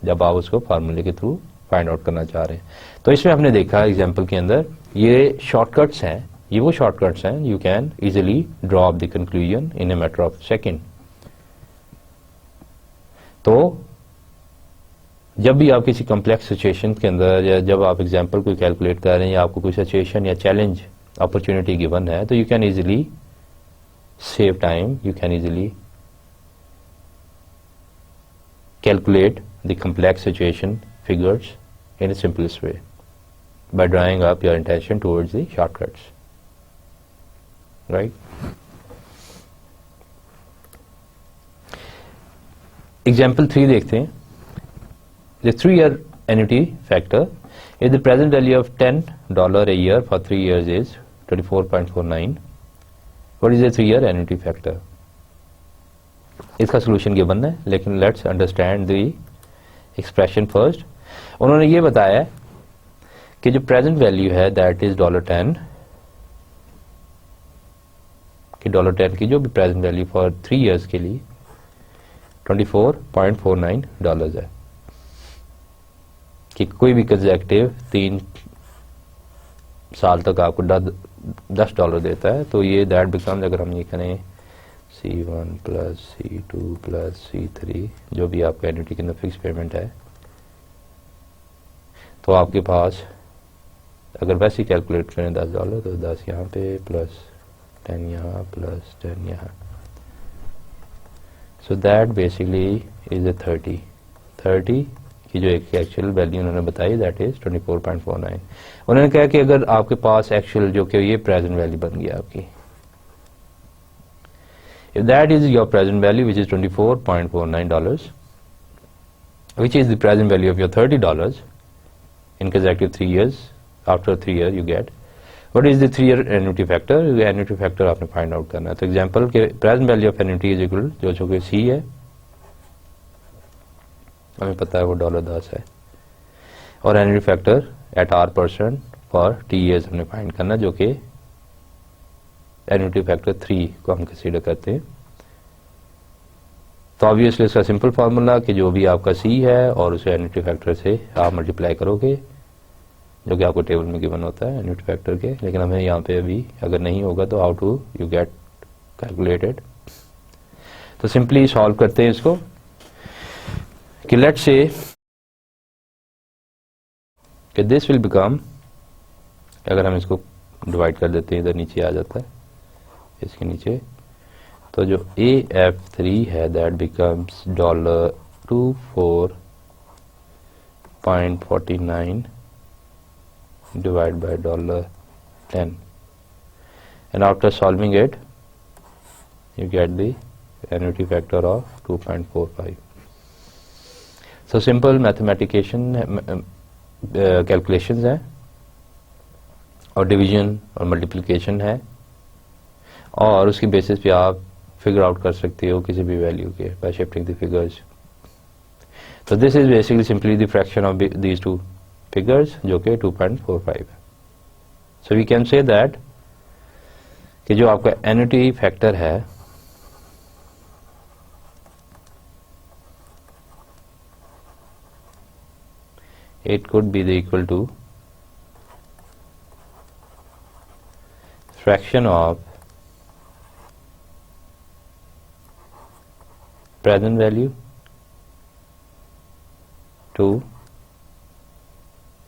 जब आप उसको फार्मूले के थ्रू फाइंड आउट करना चाह रहे हैं. तो इसमें हमने देखा एग्जांपल के अंदर ये शॉर्टकट्स हैं, ये वो शॉर्टकट्स हैं you can easily draw up the conclusion in a matter of second. तो जब भी आप किसी कॉम्प्लेक्स सिचुएशन के अंदर या जब आप एग्जांपल कोई कैलकुलेट कर रहे हैं या आपको कोई सिचुएशन या चैलेंज अपॉर्चुनिटी गिवन है तो you can easily save time, you can easily calculate the complex situation figures in a simplest way by drawing up your intention towards the shortcuts, right? Example 3 देखते हैं. The 3-year annuity factor if the present value of $10 a year for 3 years is 24.49. What is the 3-year annuity factor? इसका solution given है, लेकिन let's understand the expression first. उन्होंने ये बताया कि जो प्रेजेंट वैल्यू है दैट इज $10 कि $10 की जो भी प्रेजेंट वैल्यू फॉर 3 इयर्स के लिए $24.49 है कि कोई भी कंसेक्यूटिव 3 साल तक आपको $10 देता है. तो ये दैट बिकम्स, अगर हम ये करें C1 plus C2 plus C3 जो भी आपका एन्युटी के अंदर फिक्स पेमेंट है, तो आपके पास अगर वैसे ही कैलकुलेट करें $10 तो 10 यहाँ पे प्लस 10 यहाँ प्लस 10 यहाँ. So that basically is a 30 की जो एक एक्चुअल वैल्यू उन्होंने बताई दैट इज 24.49. उन्होंने कहा कि अगर आपके पास एक्चुअल जो कि ये प्रेजेंट वैल्यू बन गया आपकी, if that is your present value which is $24.49 which is the present value of your $30 in consecutive 3 years, after 3 years you get what is the 3-year annuity factor. the annuity factor आपने find out करना है. तो example के present value of annuity is equal जो कि C है, हमें पता है वो $10 है, और annuity factor at R% for T years हमने find करना जो कि एन्युटी फैक्टर 3 को हम कंसीडर करते हैं. तो ऑब्वियसली इसका सिंपल फार्मूला कि जो भी आपका C है और उसे एन्युटी फैक्टर से आप मल्टीप्लाई करोगे जो कि आपको टेबल में गिवन होता है एन्युटी फैक्टर के. लेकिन हमें यहाँ पे अभी अगर नहीं होगा तो how to you get calculated. तो सिंपली सॉल्व करते हैं इसको कि लेट्स से कि दिस विल बिकम अगर हम इसको डिवाइड कर देते हैं, इधर नीचे आ जाता है इसके नीचे, तो जो AF3 है that becomes $24.49 divided by $10, and after solving it you get the annuity factor of 2.45. So simple mathematication calculations है और डिवीजन और मल्टीप्लिकेशन है, और उसकी बेसिस पे आप फिगर आउट कर सकते हो किसी भी वैल्यू के बाय शिफ्टिंग द फिगर्स. तो this is basically simply the fraction of these two figures जो कि 2.45 है. So we can say that कि जो आपका एन्युटी फैक्टर है it could be the equal to fraction of present value to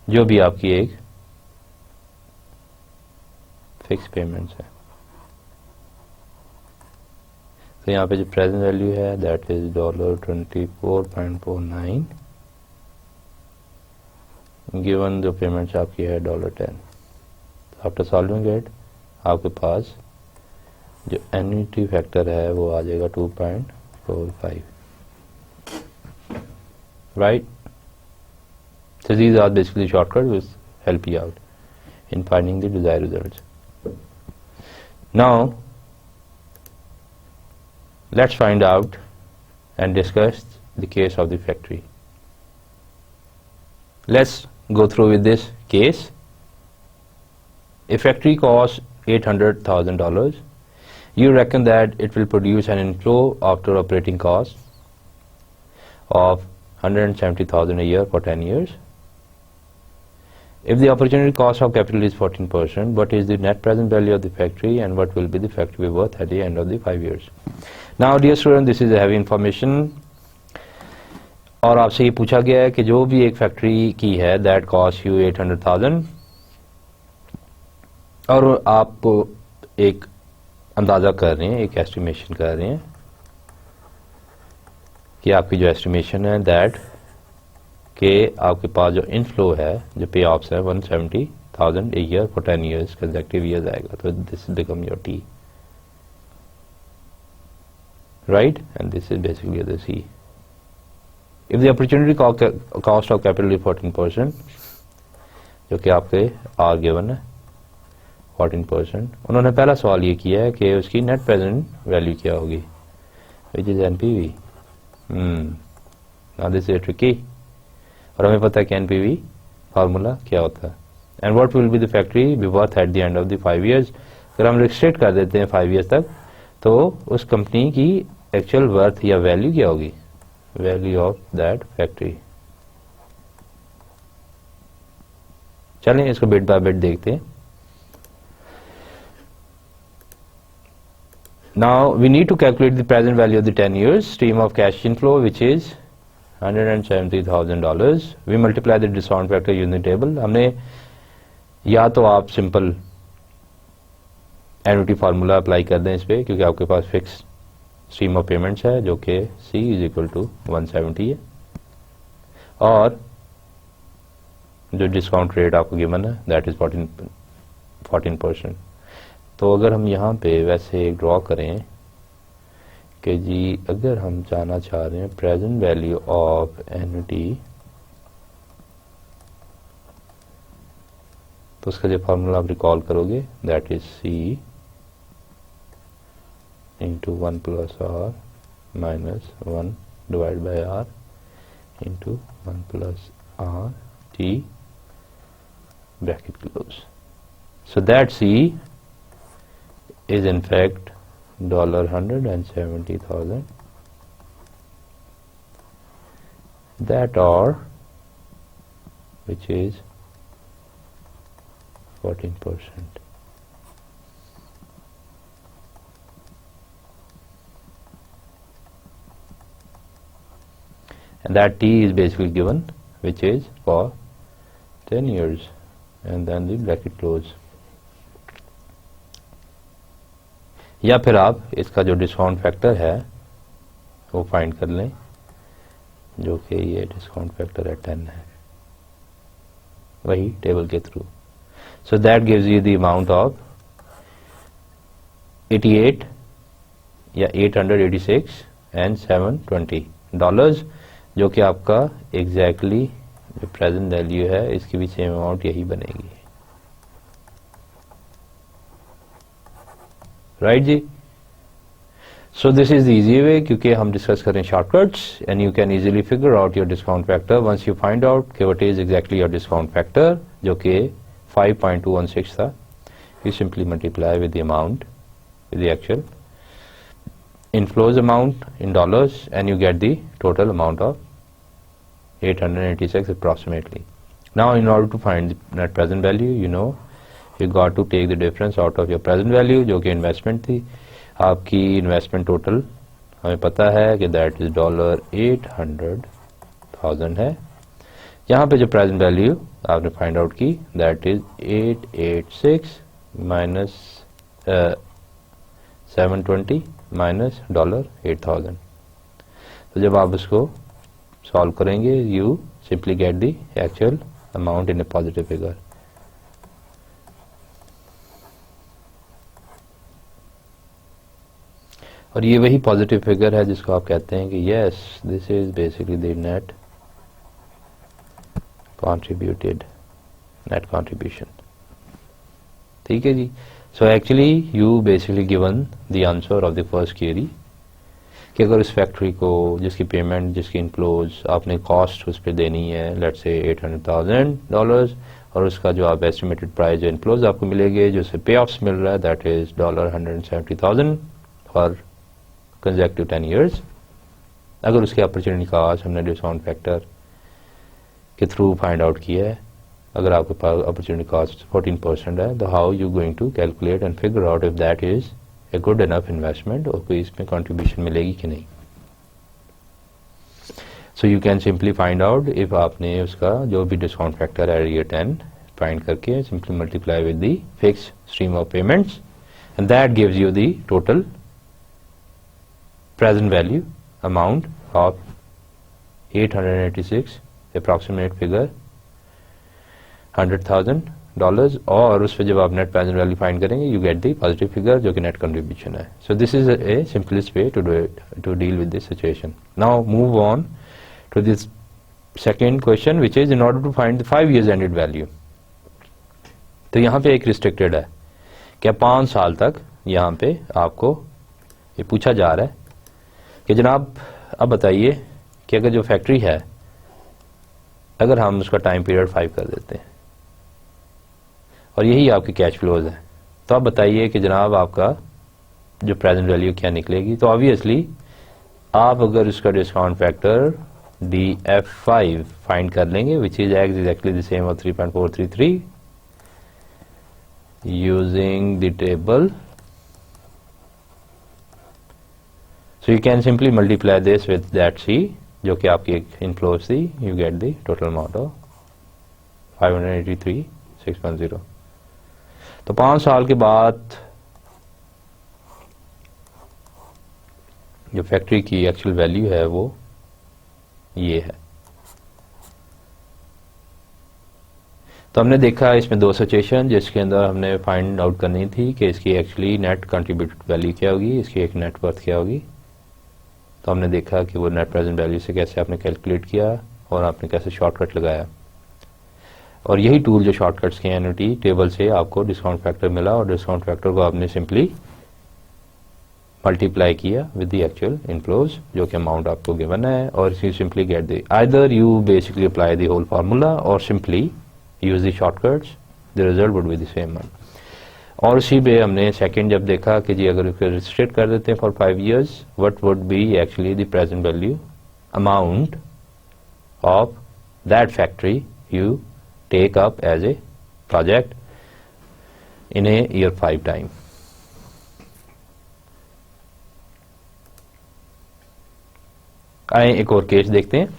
जो भी आपकी एक फिक्स पेमेंट्स है. तो यहाँ पे जो प्रेजेंट वैल्यू है दैट इज $24.49 गिवन जो पेमेंट्स आपकी है $10. आफ्टर सॉल्विंग इट आपके पास जो एन्युटी फैक्टर है वो आ जाएगा 2.45, right. So these are basically shortcuts which help you out in finding the desired results. Now let's find out and discuss the case of the factory. Let's go through with this case. A factory costs $800,000. You reckon that it will produce an inflow after operating costs of $170,000 a year for 10 years. If the opportunity cost of capital is 14%, what is the net present value of the factory and what will be the factory worth at the end of the 5 years? Now dear student, this is a heavy information. और आपसे ये पूछा गया है कि जो भी एक फैक्ट्री की है दैट कॉस्ट यू 800,000 और आप एक अंदाज़ा कर रहे हैं, एक एस्टिमेशन कर रहे हैं कि आपकी जो एस्टिमेशन है दैट कि आपके पास जो इनफ्लो है जो पे ऑफ्स है 170,000 a year for 10 years consecutive years आएगा. तो this is become your T, right, and this is basically the C. If the opportunity cost of capital is 14%, जो कि आपके आर गिवन है 14%, उन्होंने पहला सवाल ये किया है कि उसकी नेट प्रेजेंट वैल्यू क्या होगी, which is NPV. Now this is tricky, और हमें पता है कि एनपीवी फार्मूला क्या होता है. And what will be the factory B worth at the end of the 5 years. अगर हम रिस्ट्रिक्ट कर देते हैं 5 years तक, तो उस कंपनी की एक्चुअल वर्थ या वैल्यू क्या होगी, वैल्यू ऑफ दैट फैक्ट्री. चलें इसको बिट बाय बिट देखते हैं. Now we need to calculate the present value of the 10 years stream of cash inflow which is $170,000. We multiply the discount factor using table. हमने या तो आप simple annuity formula apply कर दें इस पे, क्योंकि आपके पास फिक्स स्ट्रीम ऑफ पेमेंट्स है जो कि C इज इक्वल टू 170 है, और जो डिस्काउंट रेट आपको गिवन है दैट इज 14%. तो अगर हम यहाँ पे वैसे ड्रॉ करें कि जी अगर हम जाना चाह रहे हैं प्रेजेंट वैल्यू ऑफ एन्युटी, तो उसका जो फार्मूला आप रिकॉल करोगे that is C into 1 plus R minus 1 divided by R into 1 plus R T bracket close. So that C is in fact $170,000. That R, which is 14%. And that T is basically given, which is for 10 years, and then the bracket close. या फिर आप इसका जो discount factor है वो find कर लें, जो कि ये डिस्काउंट फैक्टर है 10 है, वही टेबल के through. So that gives you the amount of 88 या 886 एंड $720, जो कि आपका एग्जैक्टली जो प्रेजेंट वैल्यू है इसकी भी सेम अमाउंट यही बनेगी, राइट जी। So this is the easy way, क्योंकि हम डिस्कस करें shortcuts and you can easily figure out your discount factor once you find out कि what is exactly your discount factor, जो कि 5.216 था। You simply multiply with the amount, with the actual inflows amount in dollars and you get the total amount of 886 approximately. Now in order to find the net present value, you know you got to take the difference out of your present value, जो कि investment थी आपकी। Investment total हमें पता है कि that is $800,000 है। यहाँ पे जो प्रेजेंट वैल्यू आपने फाइंड आउट की दैट इज 886 माइनस 720 माइनस $8,000। तो जब आप इसको सॉल्व करेंगे you simply get the actual amount in A positive figure. और ये वही पॉजिटिव फिगर है जिसको आप कहते हैं कि yes this is basically the net contributed, net contribution. ठीक है जी। So actually you basically given the answer of the first query कि अगर इस फैक्ट्री को जिसकी पेमेंट, जिसकी इनफ्लोज आपने कॉस्ट उस पर देनी है लेट्स से $800,000 और उसका जो आप एस्टिमेटेड प्राइस जो इनफ्लोज आपको मिलेंगे, जो से पे ऑफ्स मिल रहा है that is $170,000 for consecutive 10 years। अगर उसके अपॉर्चुनिटी कॉस्ट हमने डिस्काउंट फैक्टर के थ्रू फाइंड आउट किया है, अगर आपके पास अपॉर्चुनिटी कॉस्ट 14% है, तो how you going to calculate and figure out if that is a good enough investment और कोई इसमें कंट्रीब्यूशन मिलेगी कि नहीं। So you can simply find out if आपने उसका जो भी डिस्काउंट फैक्टर है ये 10 फाइंड करके simply multiply with the fix stream of payments and that gives you the total present value amount of 886 approximate figure $100,000 और उस पर जब आप नेट प्रेजेंट वैल्यू फाइंड करेंगे you get the positive figure जो कि नेट कंट्रीब्यूशन है। So this is a simplest way to deal with this situation. Now move on to this second question which is in order to find the 5 years ended value. तो यहाँ पे एक restricted है, क्या 5 साल तक यहाँ पे आपको ये पूछा जा रहा है कि जनाब अब बताइए कि अगर जो फैक्ट्री है अगर हम उसका टाइम पीरियड 5 कर देते हैं और यही आपकी कैश फ्लोज है, तो आप बताइए कि जनाब आपका जो प्रेजेंट वैल्यू क्या निकलेगी। तो ऑब्वियसली आप अगर उसका डिस्काउंट फैक्टर DF5 फाइंड कर लेंगे विच is exactly the same of 3.433 using the table. So you can simply multiply this with that C जो कि आपकी एक इनफ्लोज थी, you get the total amount of 583,610। तो 5 साल के बाद जो फैक्ट्री की एक्चुअल वैल्यू है वो ये है। तो हमने देखा इसमें 2 सिचुएशन जिसके अंदर हमने फाइंड आउट करनी थी कि इसकी एक्चुअली नेट कंट्रीब्यूटेड वैल्यू क्या होगी, इसकी एक नेट वर्थ क्या होगी। तो हमने देखा कि वो नेट प्रेजेंट वैल्यू से कैसे आपने कैलकुलेट किया और आपने कैसे शॉर्टकट लगाया, और यही टूल जो शॉर्टकट्स के एनुटी टेबल से आपको डिस्काउंट फैक्टर मिला और डिस्काउंट फैक्टर को आपने सिंपली मल्टीप्लाई किया विद द एक्चुअल इनफ्लोज जो कि अमाउंट आपको गिवन है, और you simply get the either you basically apply the whole formula और simply use the shortcuts, the result would be the same one. और उसी पे हमने सेकंड जब देखा कि जी अगर उसको रिस्ट्रिक्ट कर देते हैं for 5 years what would B actually the present value amount of that factory you take up as a project in a year 5 time। आए एक और केस देखते हैं।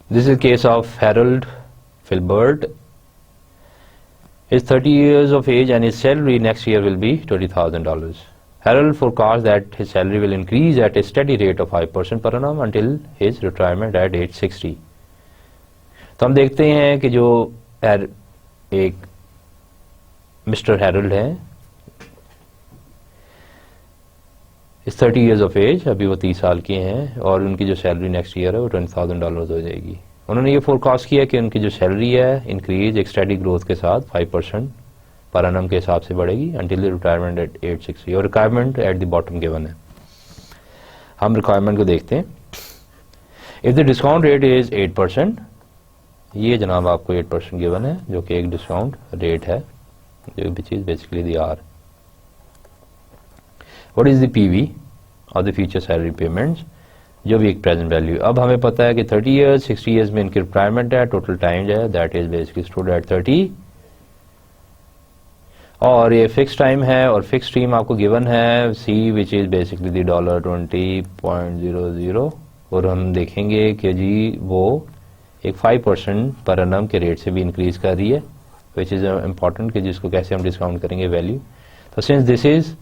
This is case of Harold Filbert is 30 years of age and his salary next year will be $20,000. Harold forecasts that his salary will increase at a steady rate of 5% per annum until his retirement at age 60. तो हम देखते हैं कि जो एक mister Harold हैं, इस 30 years of as, अभी वो 30 साल के हैं और उनकी जो सैलरी नेक्स्ट ईयर है वो $20,000 हो जाएगी. उन्होंने ये फोरकास्ट किया कि उनकी जो सैलरी है इंक्रीज एक स्टडी ग्रोथ के साथ 5% पर annum के हिसाब से बढ़ेगी अंटिल रिटायरमेंट एट एज 60. और requirement at the bottom given है. हम रिक्वायरमेंट को देखते हैं. If the discount rate is 8%, ये जनाब आपको 8% गिवन है जो कि एक डिस्काउंट रेट है, जो which is basically the R. What is the PV और द फ्यूचर सैलरी पेमेंट्स, जो भी एक प्रेजेंट वैल्यू. अब हमें पता है कि 30 ईयर्स 60 ईयर्स में इनकी रिक्वायरमेंट है, टोटल टाइम जो है that is basically stood at 30, और ये फिक्स टाइम है और फिक्स टाइम आपको गिवन है सी विच इज बेसिकली दी $20.00. और हम देखेंगे कि जी वो एक 5% पर annum के रेट से भी इंक्रीज कर रही है, विच इज इम्पॉर्टेंट कि जिसको कैसे हम डिस्काउंट करेंगे वैल्यू. तो since this is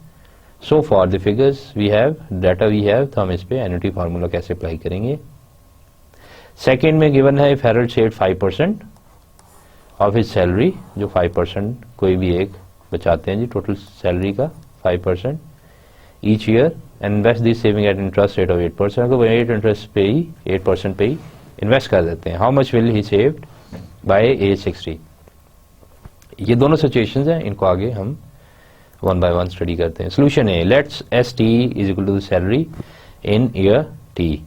so for the figures we have, data we have, तो हम इस पे एन्युटी फार्मूला कैसे अप्लाई करेंगे. सेकेंड में गिवन है if Harold saved 5% of his salary, जो 5% कोई भी एक बचाते हैं जी टोटल सैलरी का 5% each year, and invest this saving at interest rate of 8%, को 8% पे ही इन्वेस्ट कर देते हैं. How much will he saved by age 60. ये दोनों सिचुएशंस हैं, इनको आगे हम वन बाय वन स्टडी करते हैं. सोल्यूशन है, let's S T is equal to the salary in year T.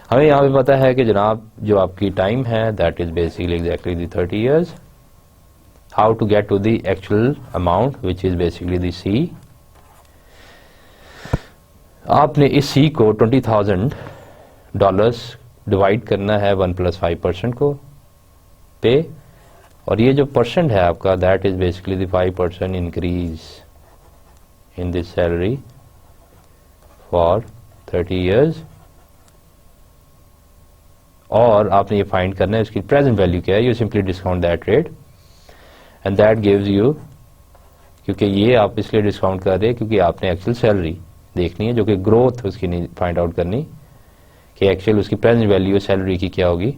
हमें यहाँ पे पता है कि जनाब जो आपकी टाइम है that is basically exactly the 30 years. How to get to the actual amount which is basically the C. आपने इस C को $20,000 डिवाइड करना है 1 + 5% को पे, और ये जो परसेंट है आपका that is basically the 5% increase in this salary for 30 years. और आपने ये फाइंड करना है इसकी प्रेजेंट वैल्यू क्या है. You simply discount that rate and that gives you, क्योंकि ये आप इसलिए डिस्काउंट कर रहे हैं क्योंकि आपने एक्चुअल सैलरी देखनी है, जो कि ग्रोथ उसकी नहीं फाइंड आउट करनी कि एक्चुअल उसकी प्रेजेंट वैल्यू सैलरी की क्या होगी.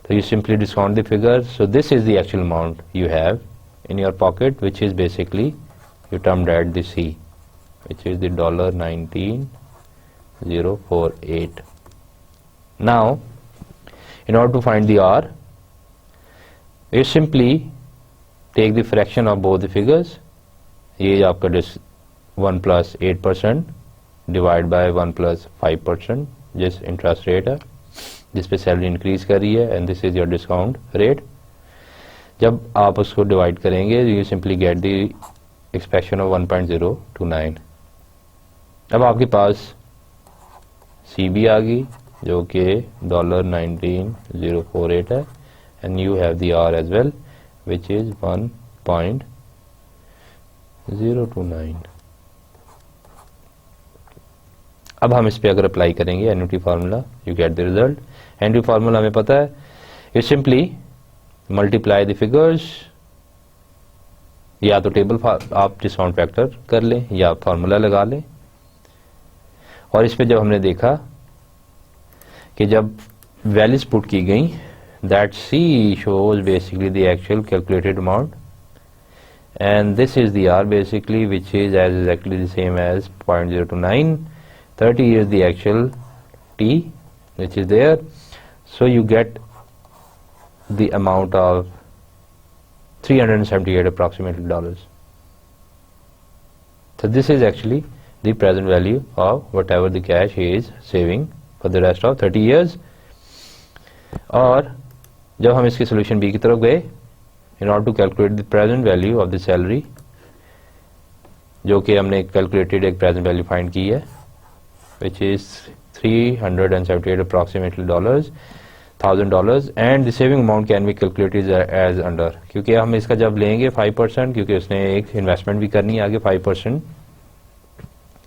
तो you simply discount the figure. So this is the actual amount you have in your pocket which is basically you termed at the C which is the $19,048. नाउ in order to find the R, you simply take the fraction of both the figures. ये आपका 1 + 8% divide by 1 + 5% जिस interest rate है जिस पे salary increase कर रही है, and this is your discount rate. जब आप उसको डिवाइड करेंगे you simply get the expression of 1.029. अब आपके पास सी भी आ गई जो कि $19,048 है, and you have the R as well which is 1.029. अब हम इस पे अगर अप्लाई करेंगे annuity formula, you get the result. Annuity formula हमें पता है, you simply multiply the figures, या तो टेबल आप डिस्काउंट फैक्टर कर लें या फार्मूला लगा लें. और इस पे जब हमने देखा कि जब वैल्यूज पुट की गई that C shows basically the actual calculated amount, and this is the R basically which is as exactly the same as 0.029. 30 is the actual T which is there, so you get the amount of $378 approximately dollars. So this is actually the present value of whatever the cash he is saving for the rest of 30 years. और जब हम इसके solution B की तरफ गए, in order to calculate the present value of the salary, जो कि हमने calculated एक present value find की है, which is $378 approximately $1,000, and the saving amount can be calculated as under. क्योंकि हम इसका जब लेंगे 5%, क्योंकि उसने एक इन्वेस्टमेंट भी करनी है आगे 5%,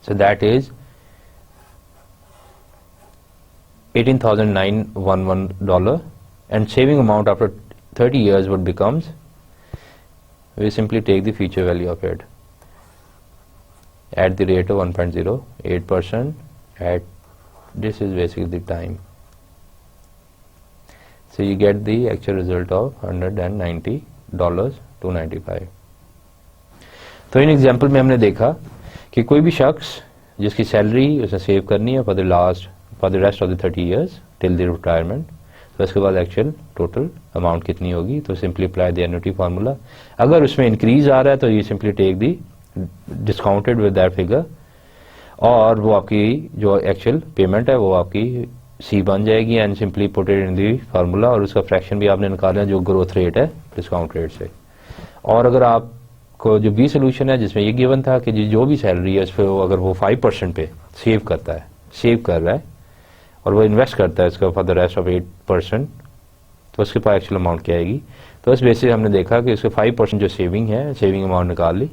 so that is $18,911, and saving amount after 30 years would becomes we simply take the future value of it at the rate of 1.08%. At this is basically the time, so you get the actual result of $190.295. तो in example में हमने देखा कि कोई भी शख्स जिसकी salary उसे सेव करनी है for the rest of the 30 years till the retirement, तो इसके बाद एक्चुअल टोटल अमाउंट कितनी होगी, तो simply apply the annuity formula. अगर उसमें इंक्रीज आ रहा है तो ये simply take the discounted with that figure, और वो आपकी जो एक्चुअल पेमेंट है वो आपकी सी बन जाएगी and simply put it in the formula, और उसका फ्रैक्शन भी आपने निकालना जो ग्रोथ रेट है डिस्काउंट रेट से. और अगर आपको जो बी सोल्यूशन है जिसमें ये गिवन था कि जो भी सैलरी है उस पर अगर वो 5% पे सेव कर रहा है और वो इन्वेस्ट करता है इसका फॉर द रेस्ट ऑफ 8%, तो उसके पास एक्चुअल अमाउंट क्या आएगी. तो इस बेसिस हमने देखा कि उसके 5% जो सेविंग है, सेविंग अमाउंट निकाल ली,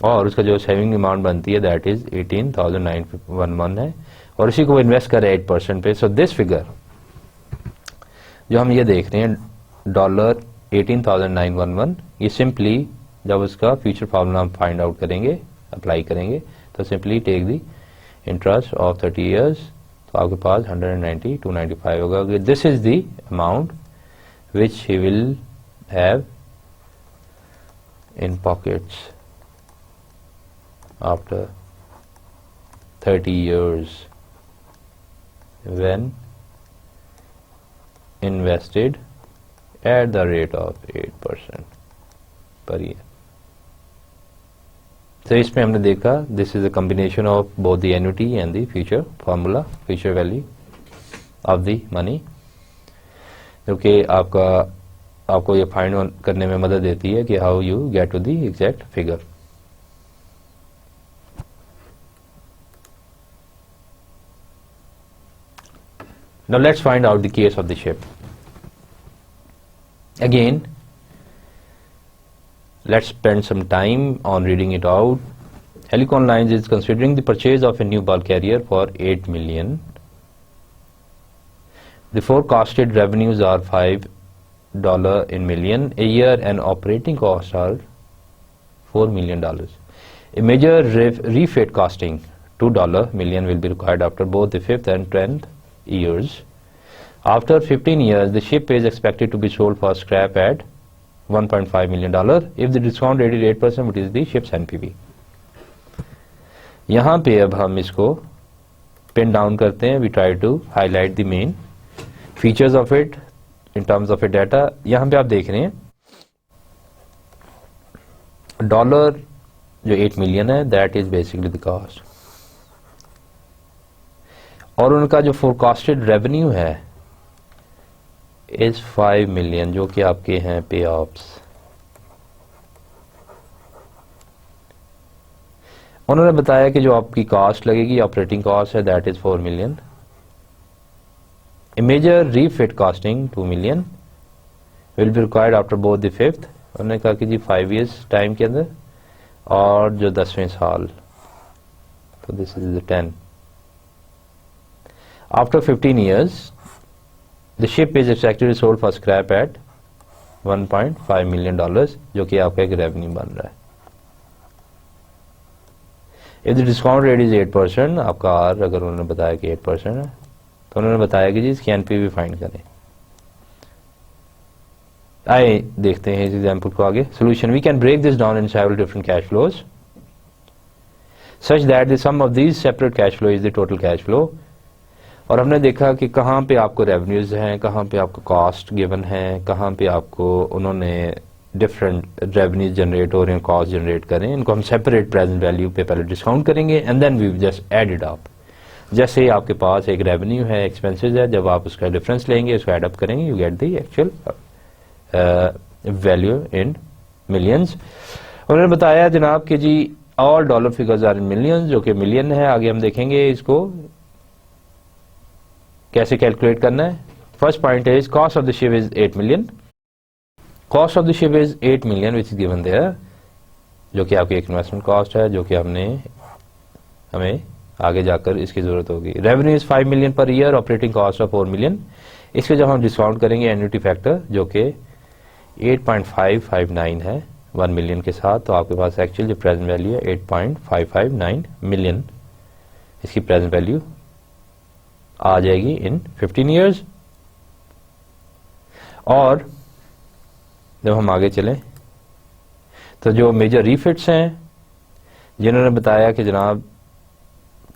और उसका जो सेविंग अमाउंट बनती है दैट इज 18,911 है, और उसी को वो इन्वेस्ट कर रहे हैं 8% पे. सो दिस फिगर जो हम ये देख रहे हैं $18,911, ये सिंपली जब उसका फ्यूचर फार्मूला हम फाइंड आउट करेंगे, अप्लाई करेंगे, तो simply take the interest of 30 years, तो आपके पास 190,295 होगा. This is the amount which he will have in pockets after 30 years when invested at the rate of 8% per year. तो इसमें हमने देखा this is a combination of both the annuity and the future formula, future value of the money, जो कि आपको ये find करने में मदद देती है कि how you get to the exact figure. Now let's find out the case of the ship. Again, let's spend some time on reading it out. Helicon Lines is considering the purchase of a new bulk carrier for $8 million. The forecasted revenues are $5 in million a year and operating costs are $4 million. A major refit costing $2 million will be required after both the 5th and 10th years. After 15 years, the ship is expected to be sold for scrap at $1.5 million. If the discount rate is 8%, which is the ship's NPV. यहाँ पे अब हम इसको pin down करते हैं. We try to highlight the main features of it in terms of a data. यहाँ पे आप देख रहे हैं डॉलर जो 8 million है, that is basically the cost. और उनका जो फोरकास्टेड रेवेन्यू है इज 5 million, जो कि आपके हैं पे ऑप्स. उन्होंने बताया कि जो आपकी कॉस्ट लगेगी, ऑपरेटिंग कॉस्ट है, that is 4 million. A major refit costing 2 million will be required after both the 5th. उन्होंने कहा कि जी 5 years टाइम के अंदर, और जो 10वें साल, तो this is 10. After 15 years, the ship is actually sold for scrap at $1.5 million, जो कि आपका एक रेवेन्यू बन रहा है. If the discount rate is 8%, आपका आर अगर उन्होंने बताया कि 8% है, तो उन्होंने बताया कि जी इसकी एनपीवी फाइंड करें. आइए देखते हैं इस एग्जाम्पल को आगे. Solution, we can break this down in several different cash flows such that the sum of these separate cash flow is the total cash flow. और हमने देखा कि कहाँ पे आपको रेवेन्यूज हैं, कहाँ पे आपको कॉस्ट गिवन है, कहाँ पे आपको उन्होंने डिफरेंट रेवेन्यूज जनरेट हो रहे हैं, कॉस्ट जनरेट करें, इनको हम सेपरेट प्रेजेंट वैल्यू पे पहले डिस्काउंट करेंगे and then we just add it up. जैसे आपके पास एक रेवेन्यू है, एक्सपेंसेस है, जब आप उसका डिफरेंस लेंगे, उसको एड अप करेंगे, you get the actual value in millions. उन्होंने बताया जनाब कि जी all dollar figures are in millions, जो कि मिलियन है. आगे हम देखेंगे इसको कैसे कैलकुलेट करना है. First point is cost of the ship is 8 million. Cost of the ship is 8 million which is given there, जो कि आपकी एक इन्वेस्टमेंट कॉस्ट है, जो कि हमें आगे जाकर इसकी जरूरत होगी. Revenue is 5 million per year, operating cost of 4 million. इसके जब हम डिस्काउंट करेंगे एन्युटी फैक्टर जो कि 8.559 है, 1 मिलियन के साथ, तो आपके पास एक्चुअल जो प्रेजेंट वैल्यू है 8.559 मिलियन, इसकी प्रेजेंट वैल्यू आ जाएगी इन 15 ईयर्स। और जब हम आगे चलें तो जो मेजर रीफिट्स हैं जिन्होंने बताया कि जनाब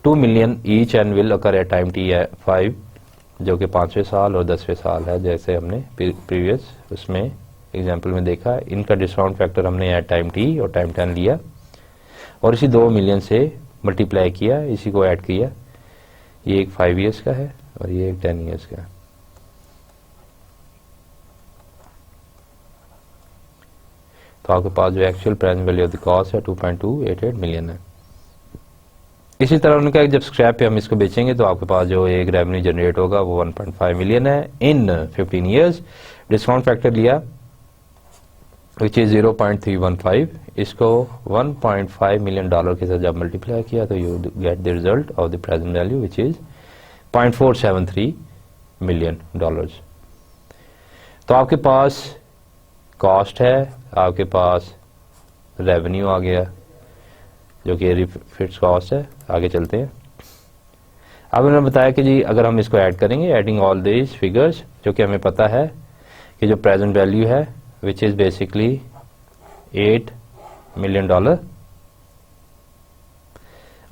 2 million each and will occur at time T5, जो कि 5वें साल और 10वें साल है, जैसे हमने प्रीवियस उसमें एग्जांपल में देखा। इनका डिस्काउंट फैक्टर हमने एट टाइम T और टाइम 10 लिया और इसी 2 मिलियन से मल्टीप्लाई किया, इसी को ऐड किया। ये एक 5 ईयर्स का है और ये एक 10 ईयर्स का है। तो आपके पास जो actual present value of the cost है 2.288 मिलियन है। इसी तरह उन्होंने कहा कि जब स्क्रैप पे हम इसको बेचेंगे तो आपके पास जो एक रेवेन्यू जनरेट होगा वो 1.5 मिलियन है इन 15 ईयर्स। डिस्काउंट फैक्टर लिया विच इज 0.315, इसको 1.5 मिलियन डॉलर के साथ जब मल्टीप्लाई किया तो you get the result of the present value which is 0.473 million dollars. तो आपके पास कॉस्ट है, आपके पास रेवेन्यू आ गया जो कि रिफिट्स कॉस्ट है। आगे चलते हैं। अब उन्होंने बताया कि जी अगर हम इसको ऐड करेंगे, एडिंग ऑल दीज फिगर्स, जो कि हमें पता है कि जो प्रेजेंट वैल्यू है which is basically 8 million dollar,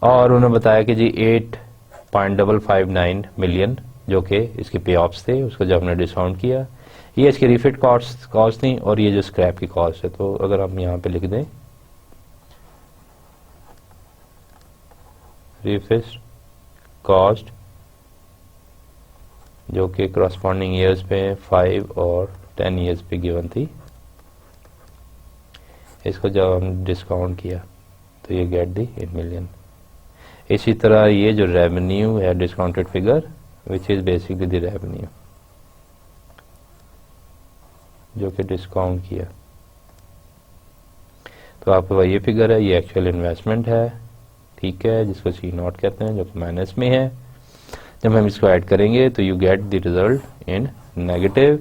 और उन्होंने बताया कि जी 8.559 मिलियन जो कि इसके पे ऑफ्स थे, उसको जब हमने डिस्काउंट किया, ये इसकी रिफिट कॉस्ट थी और ये जो स्क्रैप की कॉस्ट है। तो अगर हम यहाँ पे लिख दें रिफिट कॉस्ट जो कि करस्पॉन्डिंग ईयर्स पे 5 और 10 ईयर्स पे गिवन थी, इसको जब हम डिस्काउंट किया तो ये गेट दी इन मिलियन। इसी तरह ये जो रेवेन्यू है discounted figure which is basically the revenue जो कि डिस्काउंट किया, तो आपके पास ये फिगर है, ये एक्चुअल इन्वेस्टमेंट है, ठीक है, जिसको C0 कहते हैं, जो कि माइनस में है। जब हम इसको ऐड करेंगे तो you get the result in negative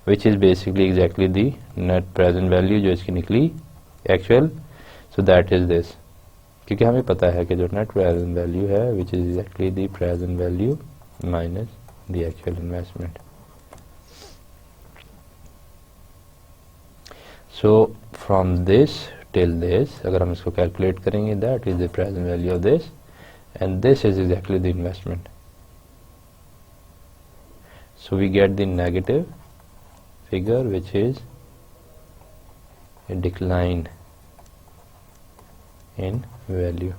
which is basically exactly the net present value जो इसकी निकली actual. So that is this, क्योंकि हमें पता है कि जो नेट प्रेजेंट वैल्यू है which is exactly the present value minus the actual investment. So from this till this, अगर हम इसको कैलकुलेट करेंगे, that is the present value of this and this is exactly the investment. So we get the negative figure which is a decline in value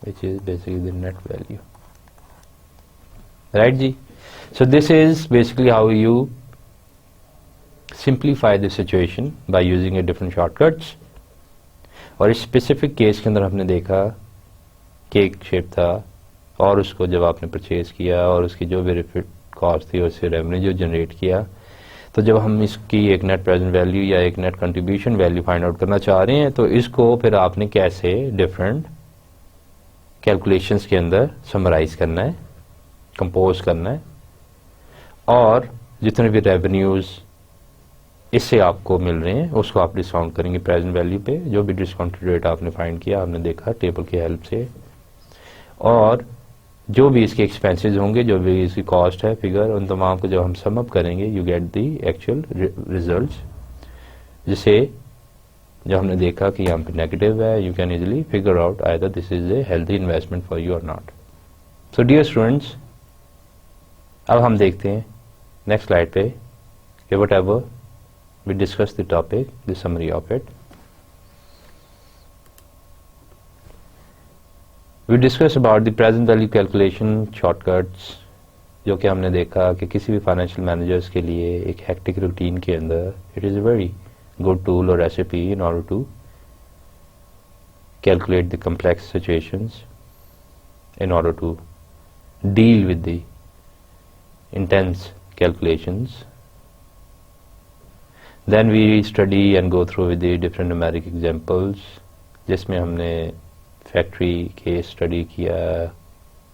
which is basically the net value, right ji? So this is basically how you simplify the situation by using a different shortcuts। और इस specific case के अंदर हमने देखा cake shape था और उसको जब आपने परचेज किया और उसकी जो भी रिफिट कॉस्ट थी और उससे रेवेन्यू जो जनरेट किया, तो जब हम इसकी एक नेट प्रेजेंट वैल्यू या एक net contribution value find out करना चाह रहे हैं तो इसको फिर आपने कैसे डिफरेंट कैलकुलेशंस के अंदर समराइज करना है, कंपोज करना है, और जितने भी रेवेन्यूज इससे आपको मिल रहे हैं उसको आप डिस्काउंट करेंगे प्रेजेंट वैल्यू पे। जो भी डिस्काउंटेड रेट आपने फाइंड किया, आपने देखा टेबल की हेल्प से, और जो भी इसके एक्सपेंसेस होंगे, जो भी इसकी कॉस्ट है फिगर, उन तमाम को जब हम सम अप करेंगे you get the actual results, जिसे जब हमने देखा कि यहाँ पे नेगेटिव है, you can easily figure out either this is a healthy investment for you और नॉट। सो डियर स्टूडेंट्स, अब हम देखते हैं नेक्स्ट स्लाइड पे कि whatever we discuss the topic, the summary of it. We discuss about the present value calculation shortcuts, जो कि हमने देखा कि किसी भी फाइनेंशियल मैनेजर्स के लिए एक हेक्टिक रूटीन के अंदर it is a very good tool और recipe in order to calculate the complex situations, in order to deal with the intense calculations. Then we study and go through with the different numeric examples, जिसमें हमने factory case study किया,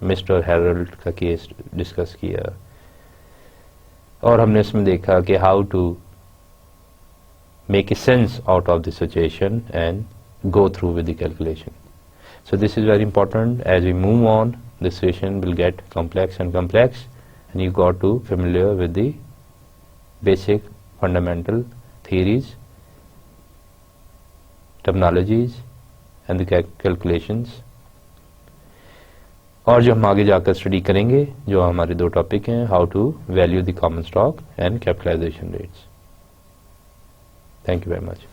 mister Harold का case discuss किया, और हमने इसमें देखा कि how to make a sense out of the situation and go through with the calculation. So this is very important. As we move on, the situation will get complex and complex, and you got to familiar with the basic fundamental theories, terminologies and the calculations. और जो हम आगे जाकर study करेंगे, जो हमारे दो topic हैं, how to value the common stock and capitalization rates. Thank you very much.